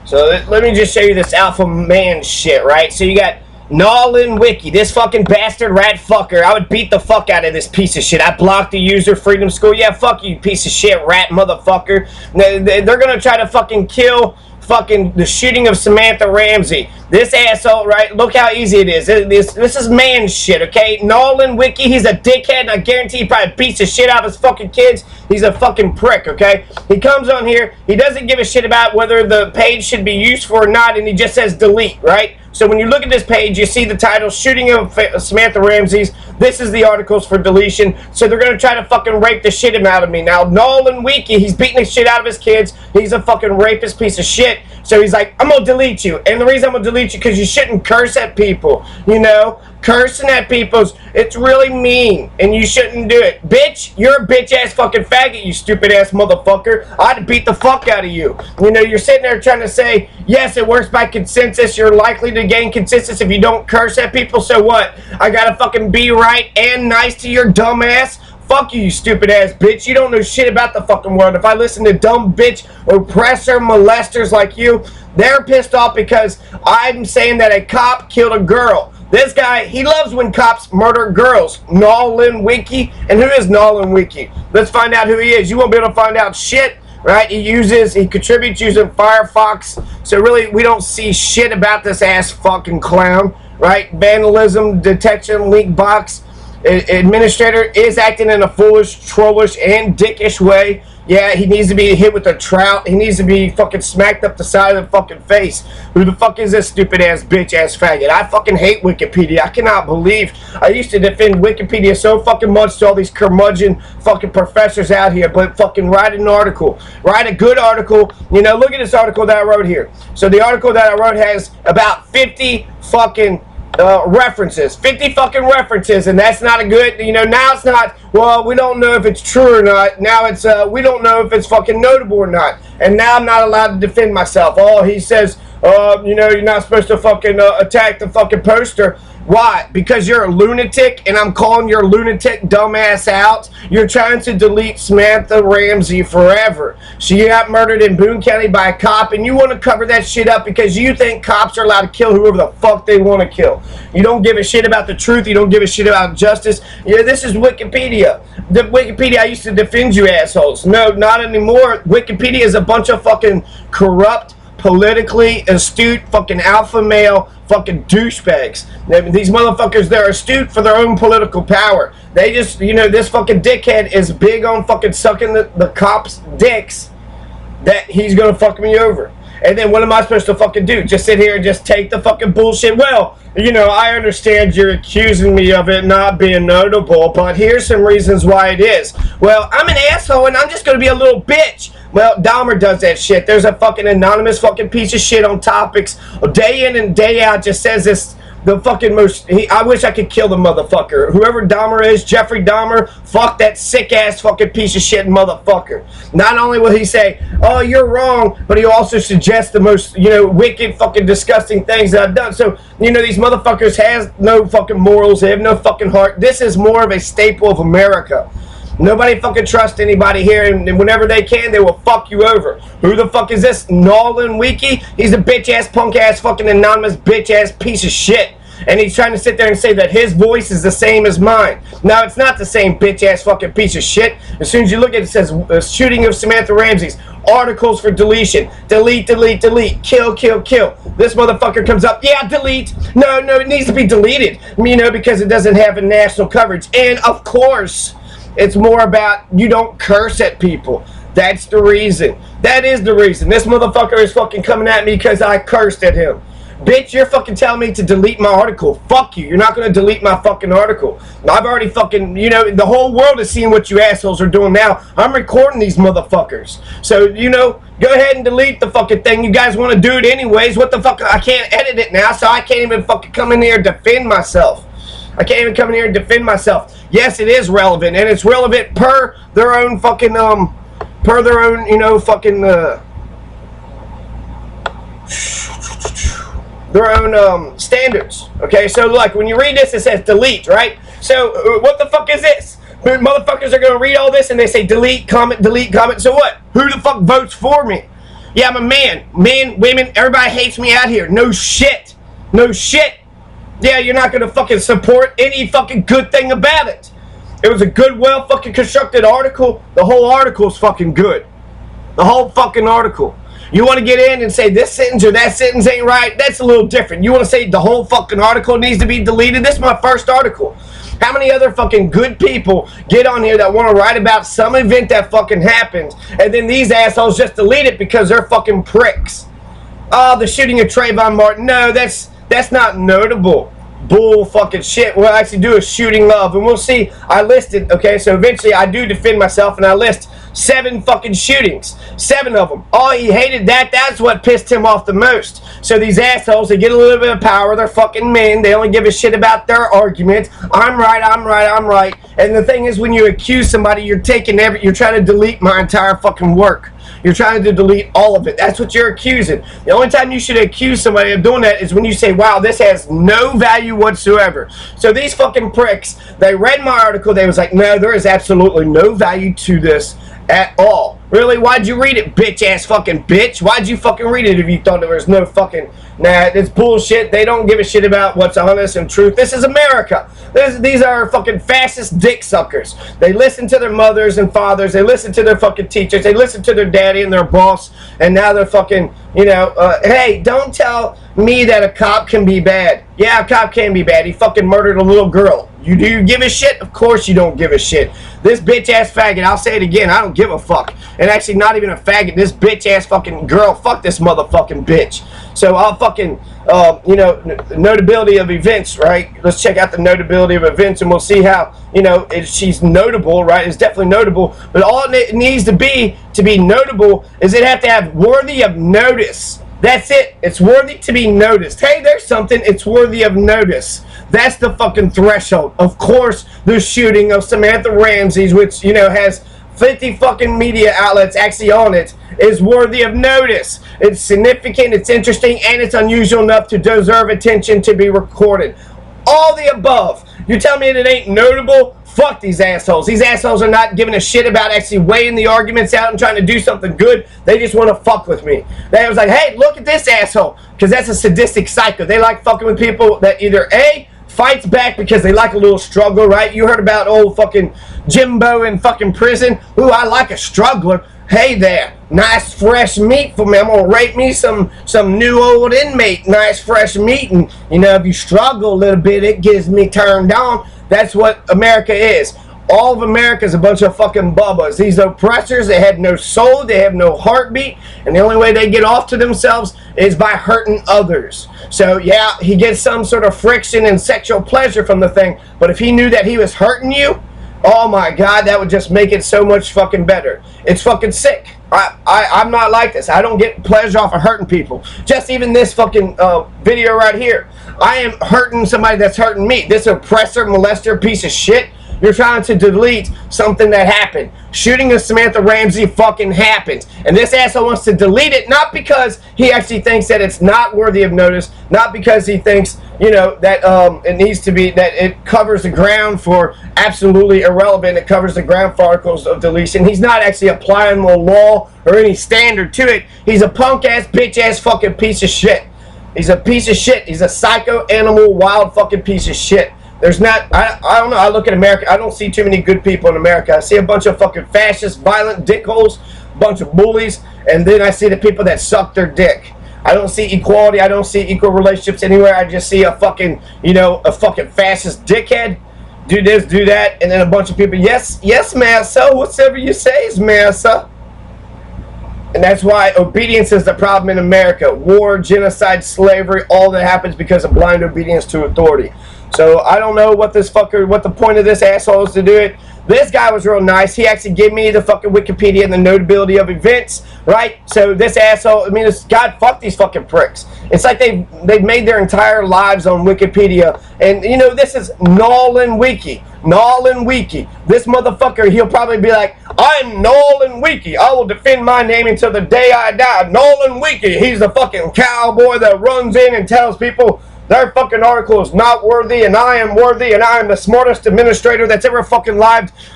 So let me just show you this alpha man shit, right? So you got Nolan Wiki, this fucking bastard rat fucker. I would beat the fuck out of this piece of shit. I blocked the user, Freedom School. Yeah, fuck you, piece of shit, rat motherfucker. They're gonna try to fucking kill fucking the shooting of Samantha Ramsey. This asshole, right? Look how easy it is. This is man shit, okay? Nolan Wiki, he's a dickhead, and I guarantee he probably beats the shit out of his fucking kids. He's a fucking prick, okay? He comes on here, he doesn't give a shit about whether the page should be used for or not, and he just says delete, right? So when you look at this page, you see the title, Shooting of Samantha Ramsey's. This is the articles for deletion. So they're going to try to fucking rape the shit out of me. Now, Nolan Wiki, he's beating the shit out of his kids. He's a fucking rapist piece of shit. So he's like, I'm going to delete you. And the reason I'm going to delete you, because you shouldn't curse at people, you know? Cursing at people, it's really mean, and you shouldn't do it. Bitch, you're a bitch-ass fucking faggot, you stupid-ass motherfucker. I'd beat the fuck out of you. You know, you're sitting there trying to say, yes, it works by consensus. You're likely to gain consensus if you don't curse at people, so what? I gotta fucking be right and nice to your dumb ass? Fuck you, you stupid-ass bitch. You don't know shit about the fucking world. If I listen to dumb bitch oppressor molesters like you, they're pissed off because I'm saying that a cop killed a girl. This guy, he loves when cops murder girls. Nolan Wiki. And who is Nolan Wiki? Let's find out who he is. You won't be able to find out shit, right? He contributes using Firefox. So really, we don't see shit about this ass fucking clown, right? Vandalism, detection, link box. Administrator is acting in a foolish, trollish, and dickish way. Yeah, he needs to be hit with a trout. He needs to be fucking smacked up the side of the fucking face. Who the fuck is this stupid ass bitch ass faggot? I fucking hate Wikipedia. I cannot believe I used to defend Wikipedia so fucking much to all these curmudgeon fucking professors out here. But fucking write an article. Write a good article. You know, look at this article that I wrote here. So the article that I wrote has about 50 fucking references, 50 fucking references, and that's not a good, you know, now it's not, well, we don't know if it's true or not, now it's, we don't know if it's fucking notable or not, and now I'm not allowed to defend myself. Oh, he says, you know, you're not supposed to fucking attack the fucking poster. Why? Because you're a lunatic, and I'm calling your lunatic dumbass out. You're trying to delete Samantha Ramsey forever. She got murdered in Boone County by a cop, and you want to cover that shit up because you think cops are allowed to kill whoever the fuck they want to kill. You don't give a shit about the truth. You don't give a shit about justice. Yeah, this is Wikipedia. The Wikipedia, I used to defend you assholes. No, not anymore. Wikipedia is a bunch of fucking corrupt, politically astute fucking alpha male fucking douchebags. These motherfuckers, they're astute for their own political power. They just, you know, this fucking dickhead is big on fucking sucking the cops' dicks that he's gonna fuck me over. And then what am I supposed to fucking do? Just sit here and just take the fucking bullshit? Well, you know, I understand you're accusing me of it not being notable, but here's some reasons why it is. Well, I'm an asshole and I'm just gonna be a little bitch. Well, Dahmer does that shit. There's a fucking anonymous fucking piece of shit on topics day in and day out, just says this, the fucking most, I wish I could kill the motherfucker. Whoever Dahmer is, Jeffrey Dahmer, fuck that sick ass fucking piece of shit motherfucker. Not only will he say, oh, you're wrong, but he also suggests the most, you know, wicked fucking disgusting things that I've done. So, you know, these motherfuckers has no fucking morals, they have no fucking heart. This is more of a staple of America. Nobody fucking trusts anybody here, and whenever they can, they will fuck you over. Who the fuck is this? Nolan Wiki? He's a bitch-ass, punk-ass, fucking anonymous bitch-ass piece of shit. And he's trying to sit there and say that his voice is the same as mine. No, it's not the same bitch-ass fucking piece of shit. As soon as you look at it, it says, shooting of Samantha Ramsey's, articles for deletion, delete, delete, delete, kill, kill, kill. This motherfucker comes up, yeah, delete. No, it needs to be deleted, you know, because it doesn't have a national coverage. And, of course, it's more about you don't curse at people. That's the reason. That is the reason. This motherfucker is fucking coming at me because I cursed at him. Bitch, you're fucking telling me to delete my article. Fuck you. You're not going to delete my fucking article. I've already fucking, you know, the whole world is seeing what you assholes are doing now. I'm recording these motherfuckers. So, you know, go ahead and delete the fucking thing. You guys want to do it anyways. What the fuck? I can't edit it now, so I can't even fucking come in here and defend myself. I can't even come in here and defend myself. Yes, it is relevant, and it's relevant per their own fucking, per their own, you know, fucking, their own, standards. Okay, so, like, when you read this, it says delete, right? So, what the fuck is this? Motherfuckers are going to read all this, and they say delete, comment, so what? Who the fuck votes for me? Yeah, I'm a man. Men, women, everybody hates me out here. No shit. No shit. Yeah, you're not gonna fucking support any fucking good thing about it. It was a good, well fucking constructed article. The whole article's fucking good. The whole fucking article. You want to get in and say this sentence or that sentence ain't right? That's a little different. You want to say the whole fucking article needs to be deleted? This is my first article. How many other fucking good people get on here that want to write about some event that fucking happened, and then these assholes just delete it because they're fucking pricks? Oh, the shooting of Trayvon Martin. No, that's not notable. Bull fucking shit. We'll actually do a shooting of, and we'll see. I listed, okay, so eventually I do defend myself, and I list 7 fucking shootings. 7 of them. Oh, he hated that. That's what pissed him off the most. So these assholes, they get a little bit of power. They're fucking men. They only give a shit about their arguments. I'm right, I'm right, I'm right. And the thing is, when you accuse somebody, you're trying to delete my entire fucking work. You're trying to delete all of it. That's what you're accusing. The only time you should accuse somebody of doing that is when you say, wow, this has no value whatsoever. So these fucking pricks, they read my article. They was like, no, there is absolutely no value to this at all. Really? Why'd you read it, bitch-ass fucking bitch? Why'd you fucking read it if you thought there was no fucking... Nah, it's bullshit. They don't give a shit about what's honest and truth. This is America. These are fucking fascist dick suckers. They listen to their mothers and fathers. They listen to their fucking teachers. They listen to their daddy and their boss. And now they're fucking, hey, don't tell me that a cop can be bad. Yeah, a cop can be bad. He fucking murdered a little girl. Do you give a shit? Of course you don't give a shit. This bitch-ass faggot, I'll say it again, I don't give a fuck. And actually, not even a faggot, this bitch-ass fucking girl, fuck this motherfucking bitch. So I'll fucking, notability of events, right? Let's check out the notability of events, and we'll see how, she's notable, right? It's definitely notable. But all it needs to be notable is it have to have worthy of notice. That's it. It's worthy to be noticed. Hey, there's something. It's worthy of notice. That's the fucking threshold. Of course, the shooting of Samantha Ramsey, which, has 50 fucking media outlets actually on it, is worthy of notice. It's significant, it's interesting, and it's unusual enough to deserve attention to be recorded. All the above. You tell me that it ain't notable? Fuck these assholes. These assholes are not giving a shit about actually weighing the arguments out and trying to do something good. They just want to fuck with me. They was like, hey, look at this asshole. Because that's a sadistic psycho. They like fucking with people that either A, fights back because they like a little struggle, right? You heard about old fucking Jimbo in fucking prison. Ooh, I like a struggler. Hey there, nice fresh meat for me. I'm gonna rape me some new old inmate. Nice fresh meat, and if you struggle a little bit, it gets me turned on. That's what America is. All of America is a bunch of fucking bubbas. These oppressors, they have no soul, they have no heartbeat, and the only way they get off to themselves is by hurting others. So yeah, he gets some sort of friction and sexual pleasure from the thing, but if he knew that he was hurting you, oh my God, that would just make it so much fucking better. It's fucking sick. I'm not like this. I don't get pleasure off of hurting people. Just even this fucking video right here. I am hurting somebody that's hurting me. This oppressor, molester, piece of shit. You're trying to delete something that happened. Shooting of Samantha Ramsey fucking happened. And this asshole wants to delete it, not because he actually thinks that it's not worthy of notice, not because he thinks, that it needs to be, that it covers the ground for absolutely irrelevant. It covers the ground for articles of deletion. He's not actually applying the law or any standard to it. He's a punk-ass, bitch-ass fucking piece of shit. He's a piece of shit. He's a psycho, animal, wild fucking piece of shit. There's not, I don't know, I look at America, I don't see too many good people in America. I see a bunch of fucking fascists, violent dickholes, a bunch of bullies, and then I see the people that suck their dick. I don't see equality, I don't see equal relationships anywhere. I just see a fucking, a fucking fascist dickhead. Do this, do that, and then a bunch of people, yes, massa, whatever you say is massa. And that's why obedience is the problem in America. War, genocide, slavery, all that happens because of blind obedience to authority. So I don't know what the point of this asshole is to do it. This guy was real nice. He actually gave me the fucking Wikipedia and the notability of events, right? So this asshole, God, fuck these fucking pricks. It's like they've made their entire lives on Wikipedia. And, this is Nolan Wiki. Nolan Wiki. This motherfucker, he'll probably be like, I'm Nolan Wiki. I will defend my name until the day I die. Nolan Wiki. He's the fucking cowboy that runs in and tells people Their fucking article is not worthy, and I am worthy, and I am the smartest administrator that's ever fucking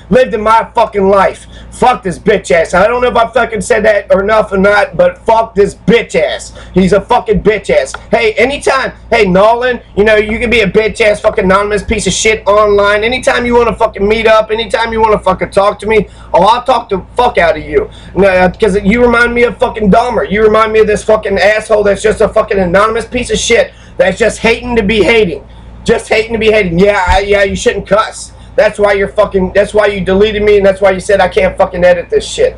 lived in my fucking life. Fuck this bitch ass. I don't know if I fucking said that enough or not, but fuck this bitch ass. He's a fucking bitch ass. Hey, anytime, hey, Nolan, you know, you can be a bitch ass fucking anonymous piece of shit online. Anytime you want to fucking meet up, anytime you want to fucking talk to me, oh, I'll talk the fuck out of you. Because you remind me of fucking Dahmer. You remind me of this fucking asshole that's just a fucking anonymous piece of shit. That's just hating to be hating. Just hating to be hating. Yeah, you shouldn't cuss. That's why that's why you deleted me, and that's why you said I can't fucking edit this shit.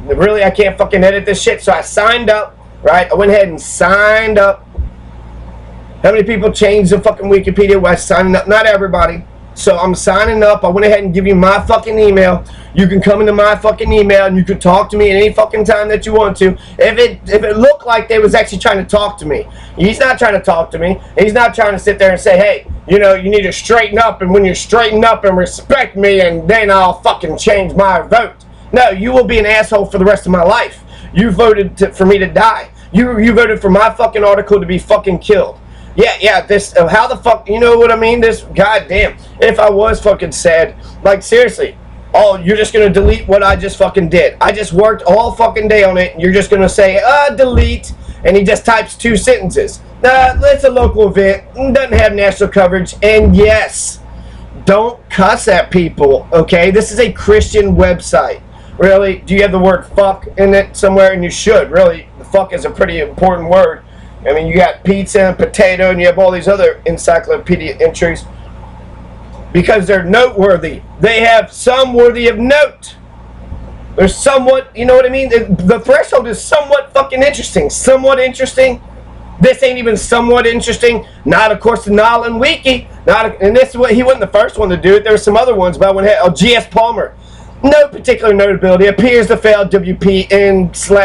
Really, I can't fucking edit this shit. So I signed up, right? I went ahead and signed up. How many people changed the fucking Wikipedia while signing up? Not everybody. So I'm signing up. I went ahead and give you my fucking email. You can come into my fucking email and you can talk to me at any fucking time that you want to. If it looked like they was actually trying to talk to me. He's not trying to talk to me. He's not trying to sit there and say, hey, you know, you need to straighten up, and when you straighten up and respect me, and then I'll fucking change my vote. No, you will be an asshole for the rest of my life. You voted for me to die. You voted for my fucking article to be fucking killed. Yeah, this, how the fuck, you know what I mean? This, goddamn, if I was fucking sad, like, seriously, oh, you're just gonna delete what I just fucking did. I just worked all fucking day on it, and you're just gonna say, delete, and he just types 2 sentences. It's a local event, doesn't have national coverage, and yes, don't cuss at people, okay? This is a Christian website. Really, do you have the word fuck in it somewhere? And you should, really. The fuck is a pretty important word. I mean, you got pizza and potato, and you have all these other encyclopedia entries. Because they're noteworthy. They have some worthy of note. They're somewhat, you know what I mean? The threshold is somewhat fucking interesting. Somewhat interesting. This ain't even somewhat interesting. Not, of course, the Nolan Wiki. And this is what, he wasn't the first one to do it. There were some other ones, but I went ahead. Oh, G.S. Palmer. No particular notability. Appears to fail WPN/CA.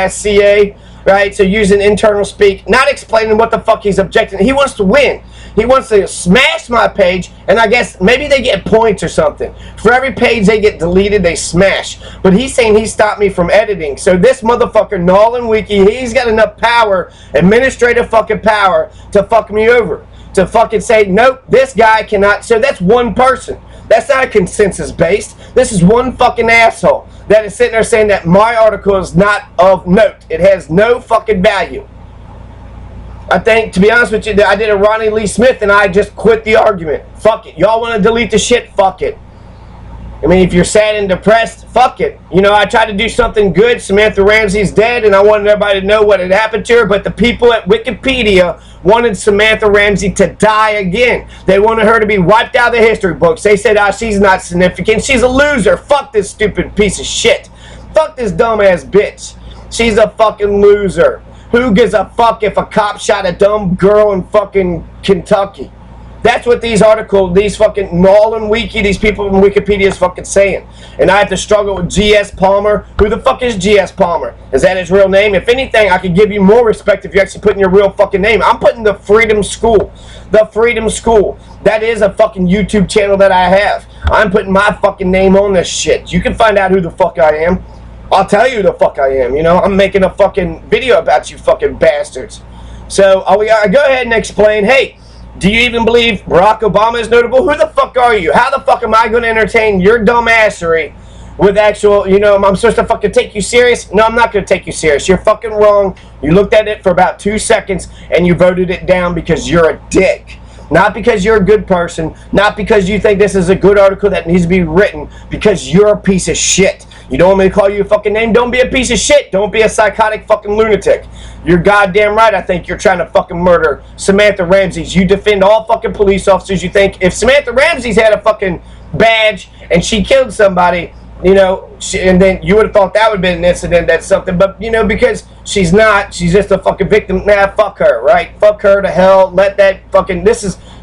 Right, so using internal speak, not explaining what the fuck he's objecting. He wants to win. He wants to smash my page, and I guess maybe they get points or something. For every page they get deleted, they smash. But he's saying he stopped me from editing. So this motherfucker, Nolan Wiki, he's got enough power, administrative fucking power, to fuck me over. To fucking say, nope, this guy cannot. So that's one person. That's not a consensus based. This is one fucking asshole that is sitting there saying that my article is not of note. It has no fucking value. I think, to be honest with you, I did a Ronnie Lee Smith and I just quit the argument. Fuck it. Y'all want to delete the shit? Fuck it. I mean, if you're sad and depressed, fuck it. You know, I tried to do something good. Samantha Ramsey's dead, and I wanted everybody to know what had happened to her, but the people at Wikipedia wanted Samantha Ramsey to die again. They wanted her to be wiped out of the history books. They said, she's not significant. She's a loser. Fuck this stupid piece of shit. Fuck this dumbass bitch. She's a fucking loser. Who gives a fuck if a cop shot a dumb girl in fucking Kentucky? That's what these articles, these fucking Nolan Wiki, these people from Wikipedia is fucking saying. And I have to struggle with G.S. Palmer. Who the fuck is G.S. Palmer? Is that his real name? If anything, I could give you more respect if you actually put in your real fucking name. I'm putting the Freedom School. The Freedom School. That is a fucking YouTube channel that I have. I'm putting my fucking name on this shit. You can find out who the fuck I am. I'll tell you who the fuck I am, you know? I'm making a fucking video about you fucking bastards. So, I go ahead and explain, hey, do you even believe Barack Obama is notable? Who the fuck are you? How the fuck am I going to entertain your dumbassery with actual, you know, I'm supposed to fucking take you serious? No, I'm not going to take you serious. You're fucking wrong. You looked at it for about 2 seconds and you voted it down because you're a dick. Not because you're a good person. Not because you think this is a good article that needs to be written. Because you're a piece of shit. You don't want me to call you a fucking name? Don't be a piece of shit. Don't be a psychotic fucking lunatic. You're goddamn right. I think you're trying to fucking murder Samantha Ramsey's. You defend all fucking police officers. You think if Samantha Ramsey's had a fucking badge and she killed somebody, you know, and then you would have thought that would have been an incident, that's something. But, you know, because she's not, she's just a fucking victim. Nah, fuck her, right? Fuck her to hell. Let that fucking,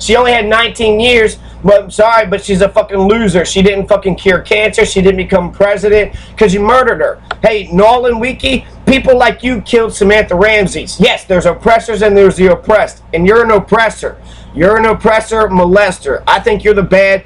she only had 19 years. But I'm sorry, but she's a fucking loser. She didn't fucking cure cancer. She didn't become president because you murdered her. Hey, Nolan Wiki, people like you killed Samantha Ramsey's. Yes, there's oppressors and there's the oppressed. And you're an oppressor. You're an oppressor, molester. I think you're the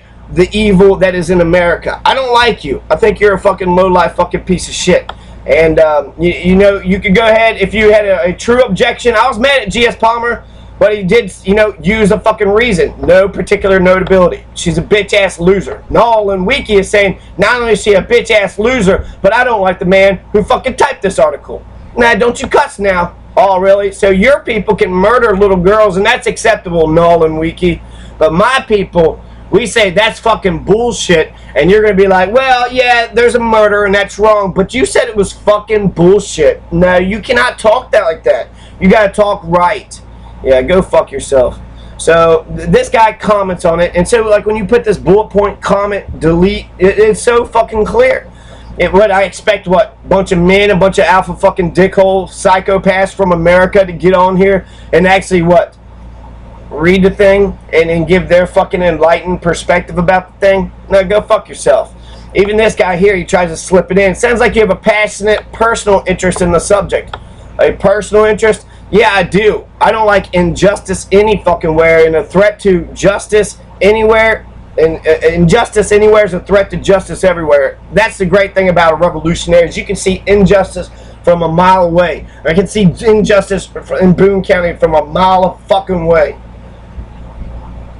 evil that is in America. I don't like you. I think you're a fucking low-life fucking piece of shit. And, you know, you could go ahead, if you had a true objection. I was mad at G.S. Palmer. But he did, you know, use a fucking reason. No particular notability. She's a bitch-ass loser. Nolan Wiki is saying, not only is she a bitch-ass loser, but I don't like the man who fucking typed this article. Nah, don't you cuss now. Oh, really? So your people can murder little girls, and that's acceptable, Nolan Wiki. But my people, we say that's fucking bullshit, and you're going to be like, well, yeah, there's a murder, and that's wrong, but you said it was fucking bullshit. No, you cannot talk that like that. You got to talk right. Yeah, go fuck yourself. So this guy comments on it, and so like when you put this bullet point, comment, delete, it's so fucking clear. What I expect, what, bunch of men, a bunch of alpha fucking dickhole psychopaths from America to get on here and actually what, read the thing and give their fucking enlightened perspective about the thing? No, go fuck yourself. Even this guy here, he tries to slip it in. Sounds like you have a passionate personal interest in the subject. A personal interest? Yeah, I do. I don't like injustice any fucking where, and a threat to justice anywhere, and injustice anywhere is a threat to justice everywhere. That's the great thing about a revolutionary, is you can see injustice from a mile away. I can see injustice in Boone County from a mile of fucking way.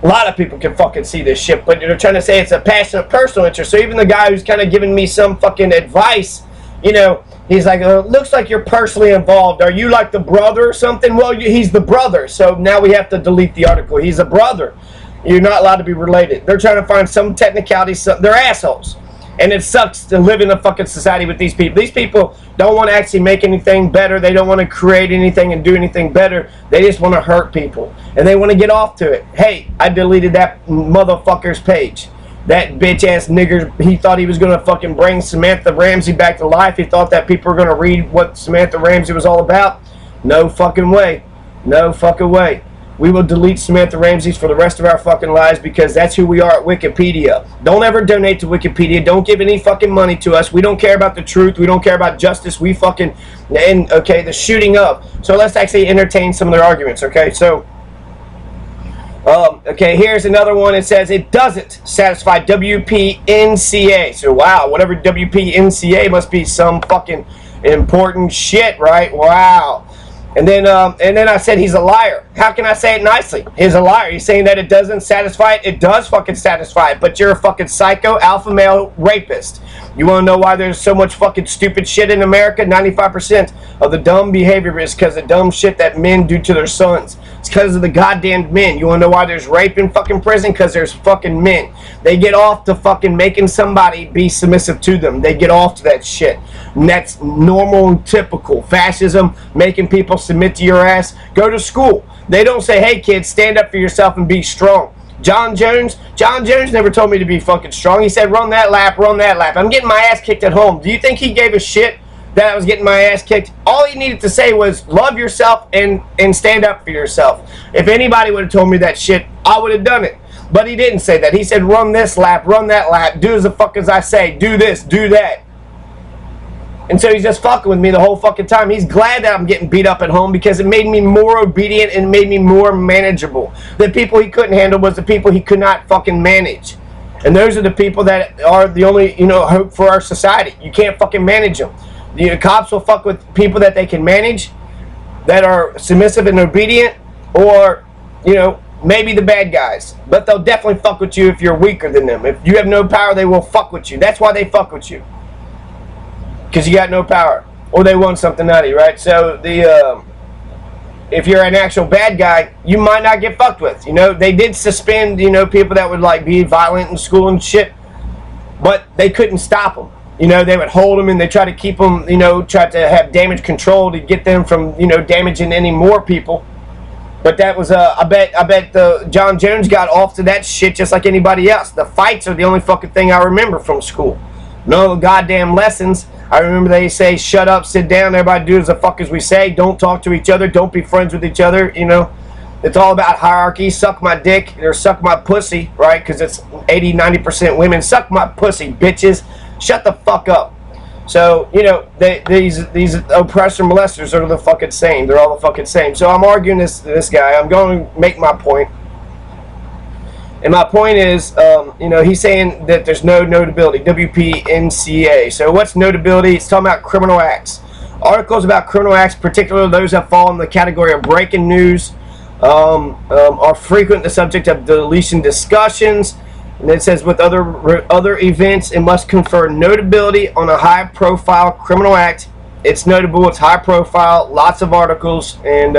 A lot of people can fucking see this shit, but they're trying to say it's a passionate personal interest. So even the guy who's kind of giving me some fucking advice, you know, he's like, oh, it looks like you're personally involved. Are you like the brother or something? Well, he's the brother, so now we have to delete the article. He's a brother. You're not allowed to be related. They're trying to find some technicality. They're assholes. And it sucks to live in a fucking society with these people. These people don't want to actually make anything better. They don't want to create anything and do anything better. They just want to hurt people. And they want to get off to it. Hey, I deleted that motherfucker's page. That bitch-ass nigger, he thought he was going to fucking bring Samantha Ramsey back to life. He thought that people were going to read what Samantha Ramsey was all about. No fucking way. No fucking way. We will delete Samantha Ramsey's for the rest of our fucking lives because that's who we are at Wikipedia. Don't ever donate to Wikipedia. Don't give any fucking money to us. We don't care about the truth. We don't care about justice. We fucking, and okay, the shooting up. So let's actually entertain some of their arguments, okay? So, okay, here's another one. It says it doesn't satisfy WPNCA. So, wow, whatever WPNCA must be some fucking important shit, right? Wow. And then I said he's a liar. How can I say it nicely? He's a liar. He's saying that it doesn't satisfy it. It does fucking satisfy it. But you're a fucking psycho alpha male rapist. You want to know why there's so much fucking stupid shit in America? 95% of the dumb behavior is because of dumb shit that men do to their sons. It's because of the goddamn men. You want to know why there's rape in fucking prison? Because there's fucking men. They get off to fucking making somebody be submissive to them. They get off to that shit. And that's normal and typical. Fascism, making people submit to your ass. Go to school. They don't say, hey kids, stand up for yourself and be strong. John Jones never told me to be fucking strong. He said, run that lap, run that lap. I'm getting my ass kicked at home. Do you think he gave a shit that I was getting my ass kicked? All he needed to say was love yourself and stand up for yourself. If anybody would have told me that shit, I would have done it. But he didn't say that. He said, run this lap, run that lap, do as the fuck as I say, do this, do that. And so he's just fucking with me the whole fucking time. He's glad that I'm getting beat up at home because it made me more obedient and made me more manageable. The people he couldn't handle was the people he could not fucking manage. And those are the people that are the only, hope for our society. You can't fucking manage them. The cops will fuck with people that they can manage, that are submissive and obedient, or, maybe the bad guys. But they'll definitely fuck with you if you're weaker than them. If you have no power, they will fuck with you. That's why they fuck with you. Because you got no power. Or they want something out of you, right? So, if you're an actual bad guy, you might not get fucked with. They did suspend, people that would, be violent in school and shit. But they couldn't stop them. They would hold them and they try to keep them, try to have damage control to get them from, damaging any more people. But that was, I bet John Jones got off to that shit just like anybody else. The fights are the only fucking thing I remember from school. No goddamn lessons. I remember they say, shut up, sit down, everybody do as the fuck as we say. Don't talk to each other. Don't be friends with each other, It's all about hierarchy. Suck my dick or suck my pussy, right? Because it's 80, 90% women. Suck my pussy, bitches. Shut the fuck up. So, these oppressor molesters are the fucking same. They're all the fucking same. So I'm arguing this guy. I'm going to make my point. And my point is, he's saying that there's no notability, WPNCA. So what's notability? It's talking about criminal acts. Articles about criminal acts, particularly those that fall in the category of breaking news, are frequent the subject of deletion discussions. And it says with other events, it must confer notability on a high-profile criminal act. It's notable, it's high-profile, lots of articles, and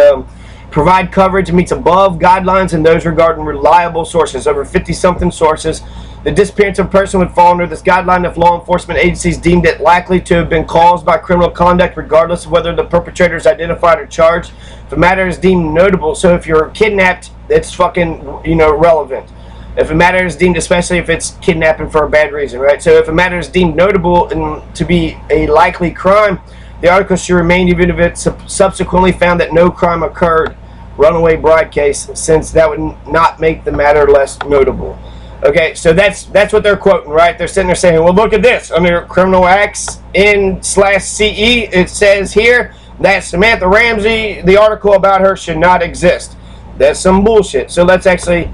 provide coverage meets above guidelines and those regarding reliable sources, over 50-something sources. The disappearance of a person would fall under this guideline if law enforcement agencies deemed it likely to have been caused by criminal conduct, regardless of whether the perpetrator is identified or charged. If a matter is deemed notable, so if you're kidnapped, it's fucking, relevant. If a matter is deemed, especially if it's kidnapping for a bad reason, right? So if a matter is deemed notable and to be a likely crime, the article should remain even if it's subsequently found that no crime occurred. Runaway bride case, since that would not make the matter less notable. Okay, so that's what they're quoting, right? They're sitting there saying, well, look at this. Under Criminal Acts N/CE, it says here that Samantha Ramsey, the article about her, should not exist. That's some bullshit. So let's actually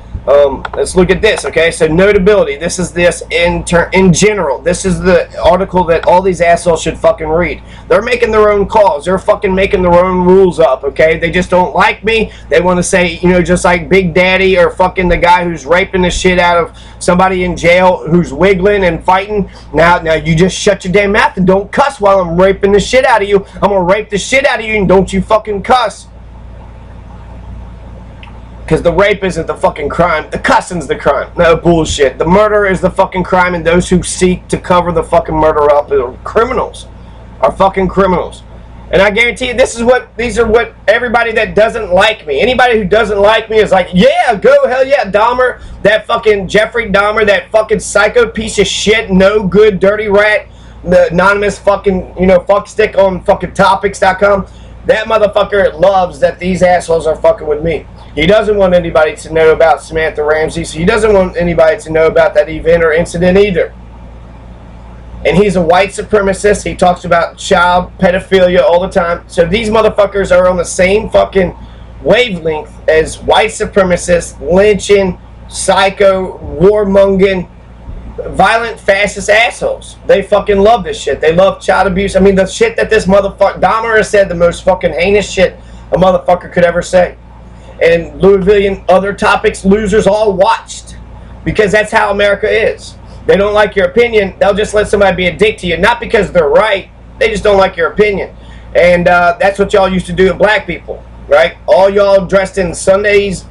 let's look at this. Okay, so notability. This is this in general. This is the article that all these assholes should fucking read. They're making their own calls. They're fucking making their own rules up. Okay, they just don't like me. They want to say, just like Big Daddy or fucking the guy who's raping the shit out of somebody in jail who's wiggling and fighting. Now you just shut your damn mouth and don't cuss while I'm raping the shit out of you. I'm gonna rape the shit out of you and don't you fucking cuss. Because the rape isn't the fucking crime. The cussing's the crime. No bullshit. The murder is the fucking crime, and those who seek to cover the fucking murder up are criminals. Are fucking criminals. And I guarantee you, these are what everybody that doesn't like me, anybody who doesn't like me is like, yeah, go, hell yeah, Dahmer, that fucking Jeffrey Dahmer, that fucking psycho piece of shit, no good, dirty rat, the anonymous fucking, fuck stick on fucking topics.com. That motherfucker loves that these assholes are fucking with me. He doesn't want anybody to know about Samantha Ramsey, so he doesn't want anybody to know about that event or incident either. And he's a white supremacist. He talks about child pedophilia all the time. So these motherfuckers are on the same fucking wavelength as white supremacists, lynching, psycho, warmongering, violent fascist assholes. They fucking love this shit. They love child abuse. I mean, the shit that this motherfucker Dahmer has said, the most fucking heinous shit a motherfucker could ever say. And Louisville and other topics losers all watched, because that's how America is. They don't like your opinion, they'll just let somebody be a dick to you, not because they're right, they just don't like your opinion. And that's what y'all used to do to black people, right? All y'all dressed in Sunday's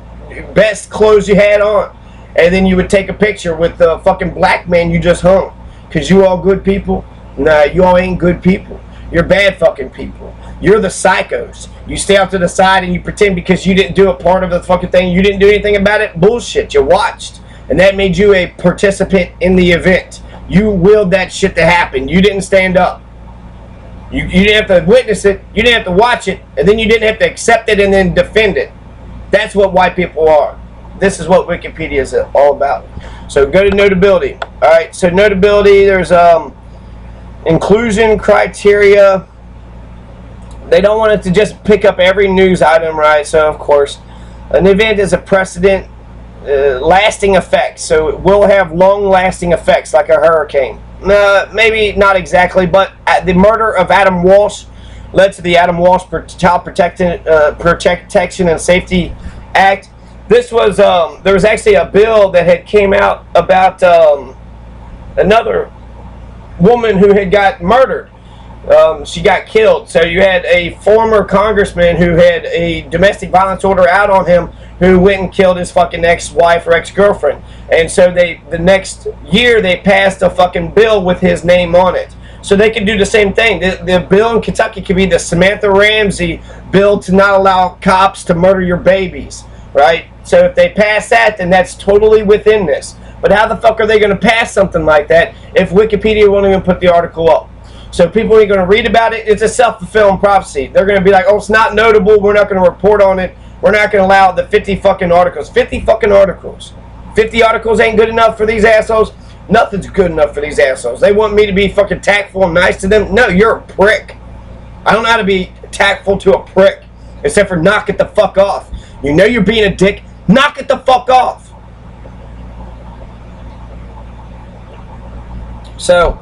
best clothes you had on, and then you would take a picture with the fucking black man you just hung, because you all good people. Nah, you all ain't good people. You're bad fucking people. You're the psychos. You stay off to the side and you pretend because you didn't do a part of the fucking thing, you didn't do anything about it. Bullshit. You watched. And that made you a participant in the event. You willed that shit to happen. You didn't stand up. You didn't have to witness it. You didn't have to watch it. And then you didn't have to accept it and then defend it. That's what white people are. This is what Wikipedia is all about. So go to notability. Alright, so notability, there's inclusion criteria. They don't want it to just pick up every news item, right? So, of course, an event is a precedent, lasting effects. So it will have long-lasting effects, like a hurricane. Maybe not exactly, but the murder of Adam Walsh led to the Adam Walsh Child Protection and Safety Act. This was, there was actually a bill that had came out about another woman who had got murdered. She got killed. So you had a former congressman who had a domestic violence order out on him, who went and killed his fucking ex-wife or ex-girlfriend. And so the next year they passed a fucking bill with his name on it. So they could do the same thing. The bill in Kentucky could be the Samantha Ramsey bill to not allow cops to murder your babies, right? So if they pass that, then that's totally within this. But how the fuck are they going to pass something like that if Wikipedia won't even put the article up? So people are going to read about it. It's a self-fulfilling prophecy. They're going to be like, oh, it's not notable. We're not going to report on it. We're not going to allow the 50 fucking articles. 50 fucking articles. 50 articles ain't good enough for these assholes. Nothing's good enough for these assholes. They want me to be fucking tactful and nice to them. No, you're a prick. I don't know how to be tactful to a prick, except for knock it the fuck off. You know you're being a dick. Knock it the fuck off. So,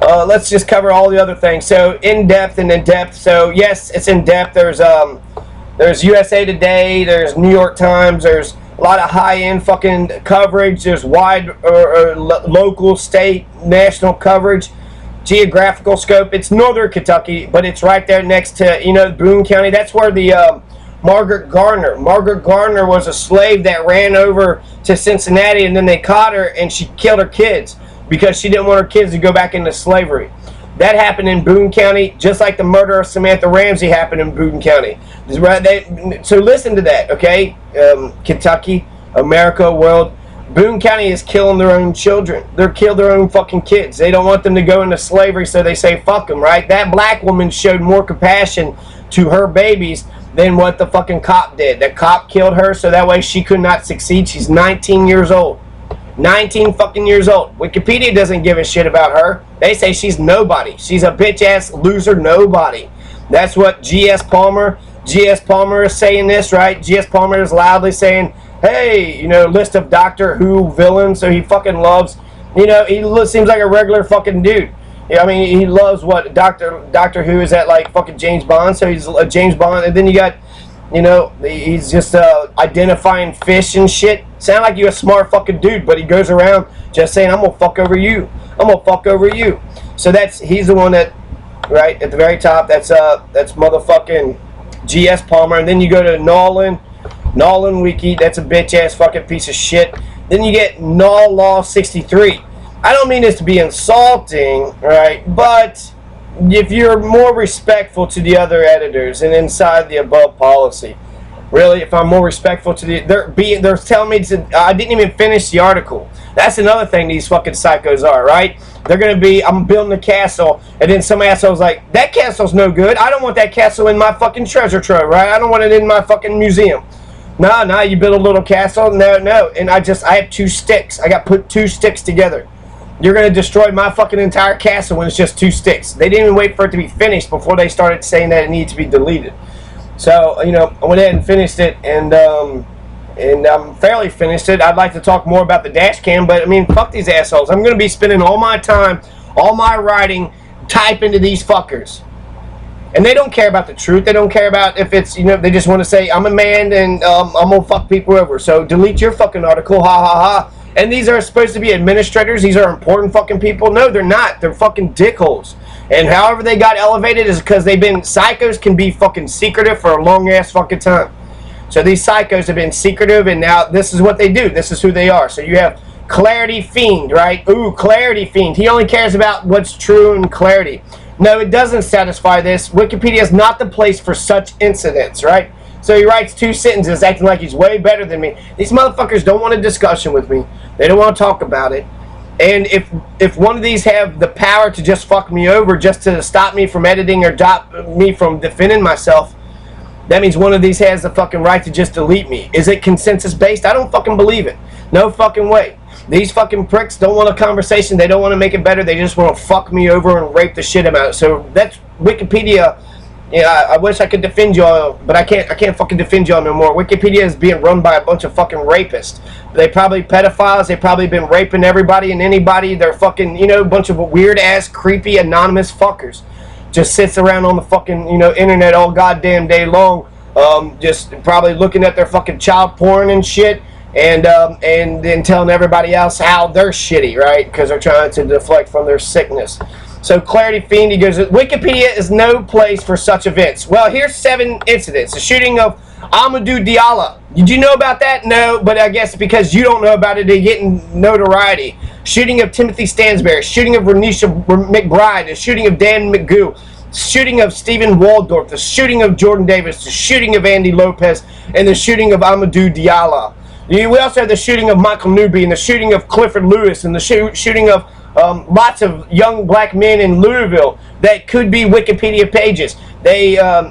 let's just cover all the other things. So, in-depth and in-depth. So, yes, it's in-depth. There's There's USA Today, there's New York Times, there's a lot of high-end fucking coverage. There's wide local, state, national coverage, geographical scope. It's northern Kentucky, but it's right there next to, you know, Boone County. That's where the Margaret Garner was a slave that ran over to Cincinnati, and then they caught her, and she killed her kids because she didn't want her kids to go back into slavery. That happened in Boone County, just like the murder of Samantha Ramsey happened in Boone County. So listen to that, okay? Kentucky, America, world. Boone County is killing their own children. They're killing their own fucking kids. They don't want them to go into slavery, so they say fuck them, right? That black woman showed more compassion to her babies than what the fucking cop did. The cop killed her so that way she could not succeed. She's 19 years old. 19 fucking years old. Wikipedia doesn't give a shit about her. They say she's nobody. She's a bitch-ass loser nobody. That's what G.S. Palmer is saying this, right? G.S. Palmer is loudly saying, hey, you know, list of Doctor Who villains. So he fucking loves, you know, he seems like a regular fucking dude. I mean, he loves what Doctor Who is at, like fucking James Bond. So he's a James Bond. And then you got, you know, he's just identifying fish and shit. Sound like you're a smart fucking dude, but he goes around just saying, I'm gonna fuck over you. I'm gonna fuck over you. So he's the one that, right at the very top. That's motherfucking G.S. Palmer. And then you go to Nolan Wiki. That's a bitch ass fucking piece of shit. Then you get Null Law 63. I don't mean this to be insulting, right? But if you're more respectful to the other editors and inside the above policy, really, if I'm more respectful to they're telling me I didn't even finish the article. That's another thing these fucking psychos are, right? They're gonna be, I'm building a castle, and then some asshole's like, that castle's no good. I don't want that castle in my fucking treasure trove, right? I don't want it in my fucking museum. No, you build a little castle, no. And I have 2 sticks. I got put 2 sticks together. You're going to destroy my fucking entire castle when it's just 2 sticks. They didn't even wait for it to be finished before they started saying that it needed to be deleted. So, you know, I went ahead and finished it, and I'm fairly finished it. I'd like to talk more about the dash cam, but, I mean, fuck these assholes. I'm going to be spending all my time, all my writing, type into these fuckers. And they don't care about the truth. They don't care about if it's, you know, they just want to say, I'm a man, and I'm going to fuck people over. So delete your fucking article, ha ha ha. And these are supposed to be administrators. These are important fucking people. No, they're not. They're fucking dickholes. And however they got elevated is because psychos can be fucking secretive for a long ass fucking time. So these psychos have been secretive, and now this is what they do. This is who they are. So you have Clarity Fiend, right? Ooh, Clarity Fiend. He only cares about what's true and clarity. No, it doesn't satisfy this. Wikipedia is not the place for such incidents, right? So he writes 2 sentences acting like he's way better than me. These motherfuckers don't want a discussion with me. They don't want to talk about it. And if one of these have the power to just fuck me over, just to stop me from editing or stop me from defending myself, that means one of these has the fucking right to just delete me. Is it consensus based? I don't fucking believe it. No fucking way. These fucking pricks don't want a conversation. They don't want to make it better. They just want to fuck me over and rape the shit about it. So that's Wikipedia. Yeah, I wish I could defend y'all, but I can't fucking defend y'all no more. Wikipedia is being run by a bunch of fucking rapists. They probably pedophiles. They probably been raping everybody and anybody. They're fucking, you know, a bunch of weird ass, creepy, anonymous fuckers. Just sits around on the fucking, you know, internet all goddamn day long, just probably looking at their fucking child porn and shit, and then telling everybody else how they're shitty, right? Because they're trying to deflect from their sickness. So Clarity Fiend, he goes, Wikipedia is no place for such events. Well, here's 7 incidents. The shooting of Amadou Diallo. Did you know about that? No, but I guess because you don't know about it, they're getting notoriety. Shooting of Timothy Stansberry. Shooting of Renisha McBride. The shooting of Dan McGoo. Shooting of Stephen Waldorf. The shooting of Jordan Davis. The shooting of Andy Lopez. And the shooting of Amadou Diallo. We also have the shooting of Michael Newby. And the shooting of Clifford Lewis. And the shooting of lots of young black men in Louisville that could be Wikipedia pages.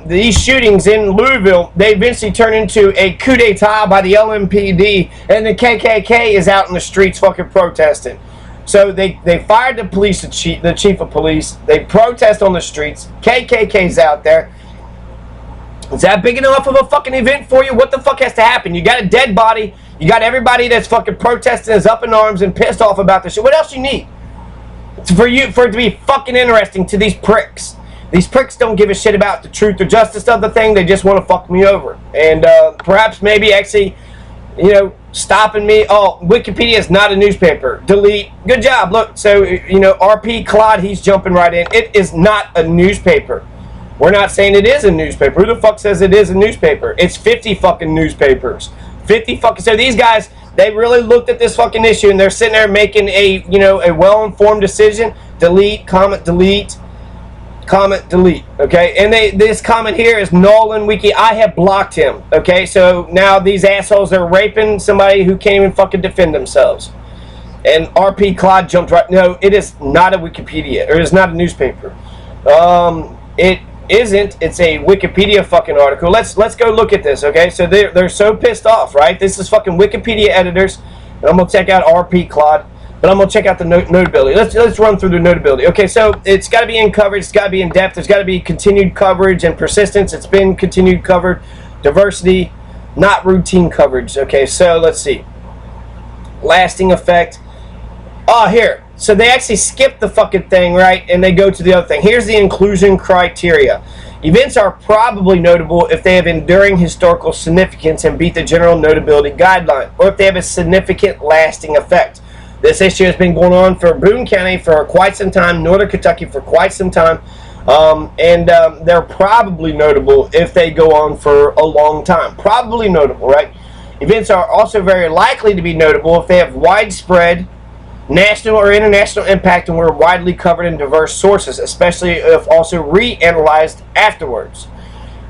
These shootings in Louisville, they eventually turn into a coup d'etat by the LMPD, and the KKK is out in the streets fucking protesting. So they fired the police, the chief of police. They protest on the streets. KKK's out there. Is that big enough of a fucking event for you? What the fuck has to happen? You got a dead body. You got everybody that's fucking protesting, is up in arms and pissed off about this shit. What else you need? For it to be fucking interesting to these pricks. These pricks don't give a shit about the truth or justice of the thing. They just want to fuck me over. And perhaps maybe actually, you know, stopping me. Oh, Wikipedia is not a newspaper. Delete. Good job. Look, so, you know, RP Claude, he's jumping right in. It is not a newspaper. We're not saying it is a newspaper. Who the fuck says it is a newspaper? It's 50 fucking newspapers. 50 fucking... So these guys, they really looked at this fucking issue and they're sitting there making a, you know, a well-informed decision. Delete, comment, delete, comment, delete. Okay? And this comment here is Nolan Wiki. I have blocked him. Okay? So now these assholes are raping somebody who can't even fucking defend themselves. And RP Claude jumped right... No, it is not a Wikipedia. Or it is not a newspaper. It isn't. It's a Wikipedia fucking article. Let's go look at this, okay? So they're so pissed off, right? This is fucking Wikipedia editors. And I'm gonna check out RP Claude, but I'm gonna check out the notability. Let's run through the notability. Okay, so it's got to be in coverage. It's got to be in depth. There's got to be continued coverage and persistence. It's been continued covered. Diversity, not routine coverage. Okay, so let's see. Lasting effect. Oh, here. So they actually skip the fucking thing, right? And they go to the other thing. Here's the inclusion criteria. Events are probably notable if they have enduring historical significance and beat the general notability guideline, or if they have a significant lasting effect. This issue has been going on for Boone County for quite some time, Northern Kentucky for quite some time, and they're probably notable if they go on for a long time. Probably notable, right? Events are also very likely to be notable if they have widespread national or international impact and were widely covered in diverse sources, especially if also reanalyzed afterwards.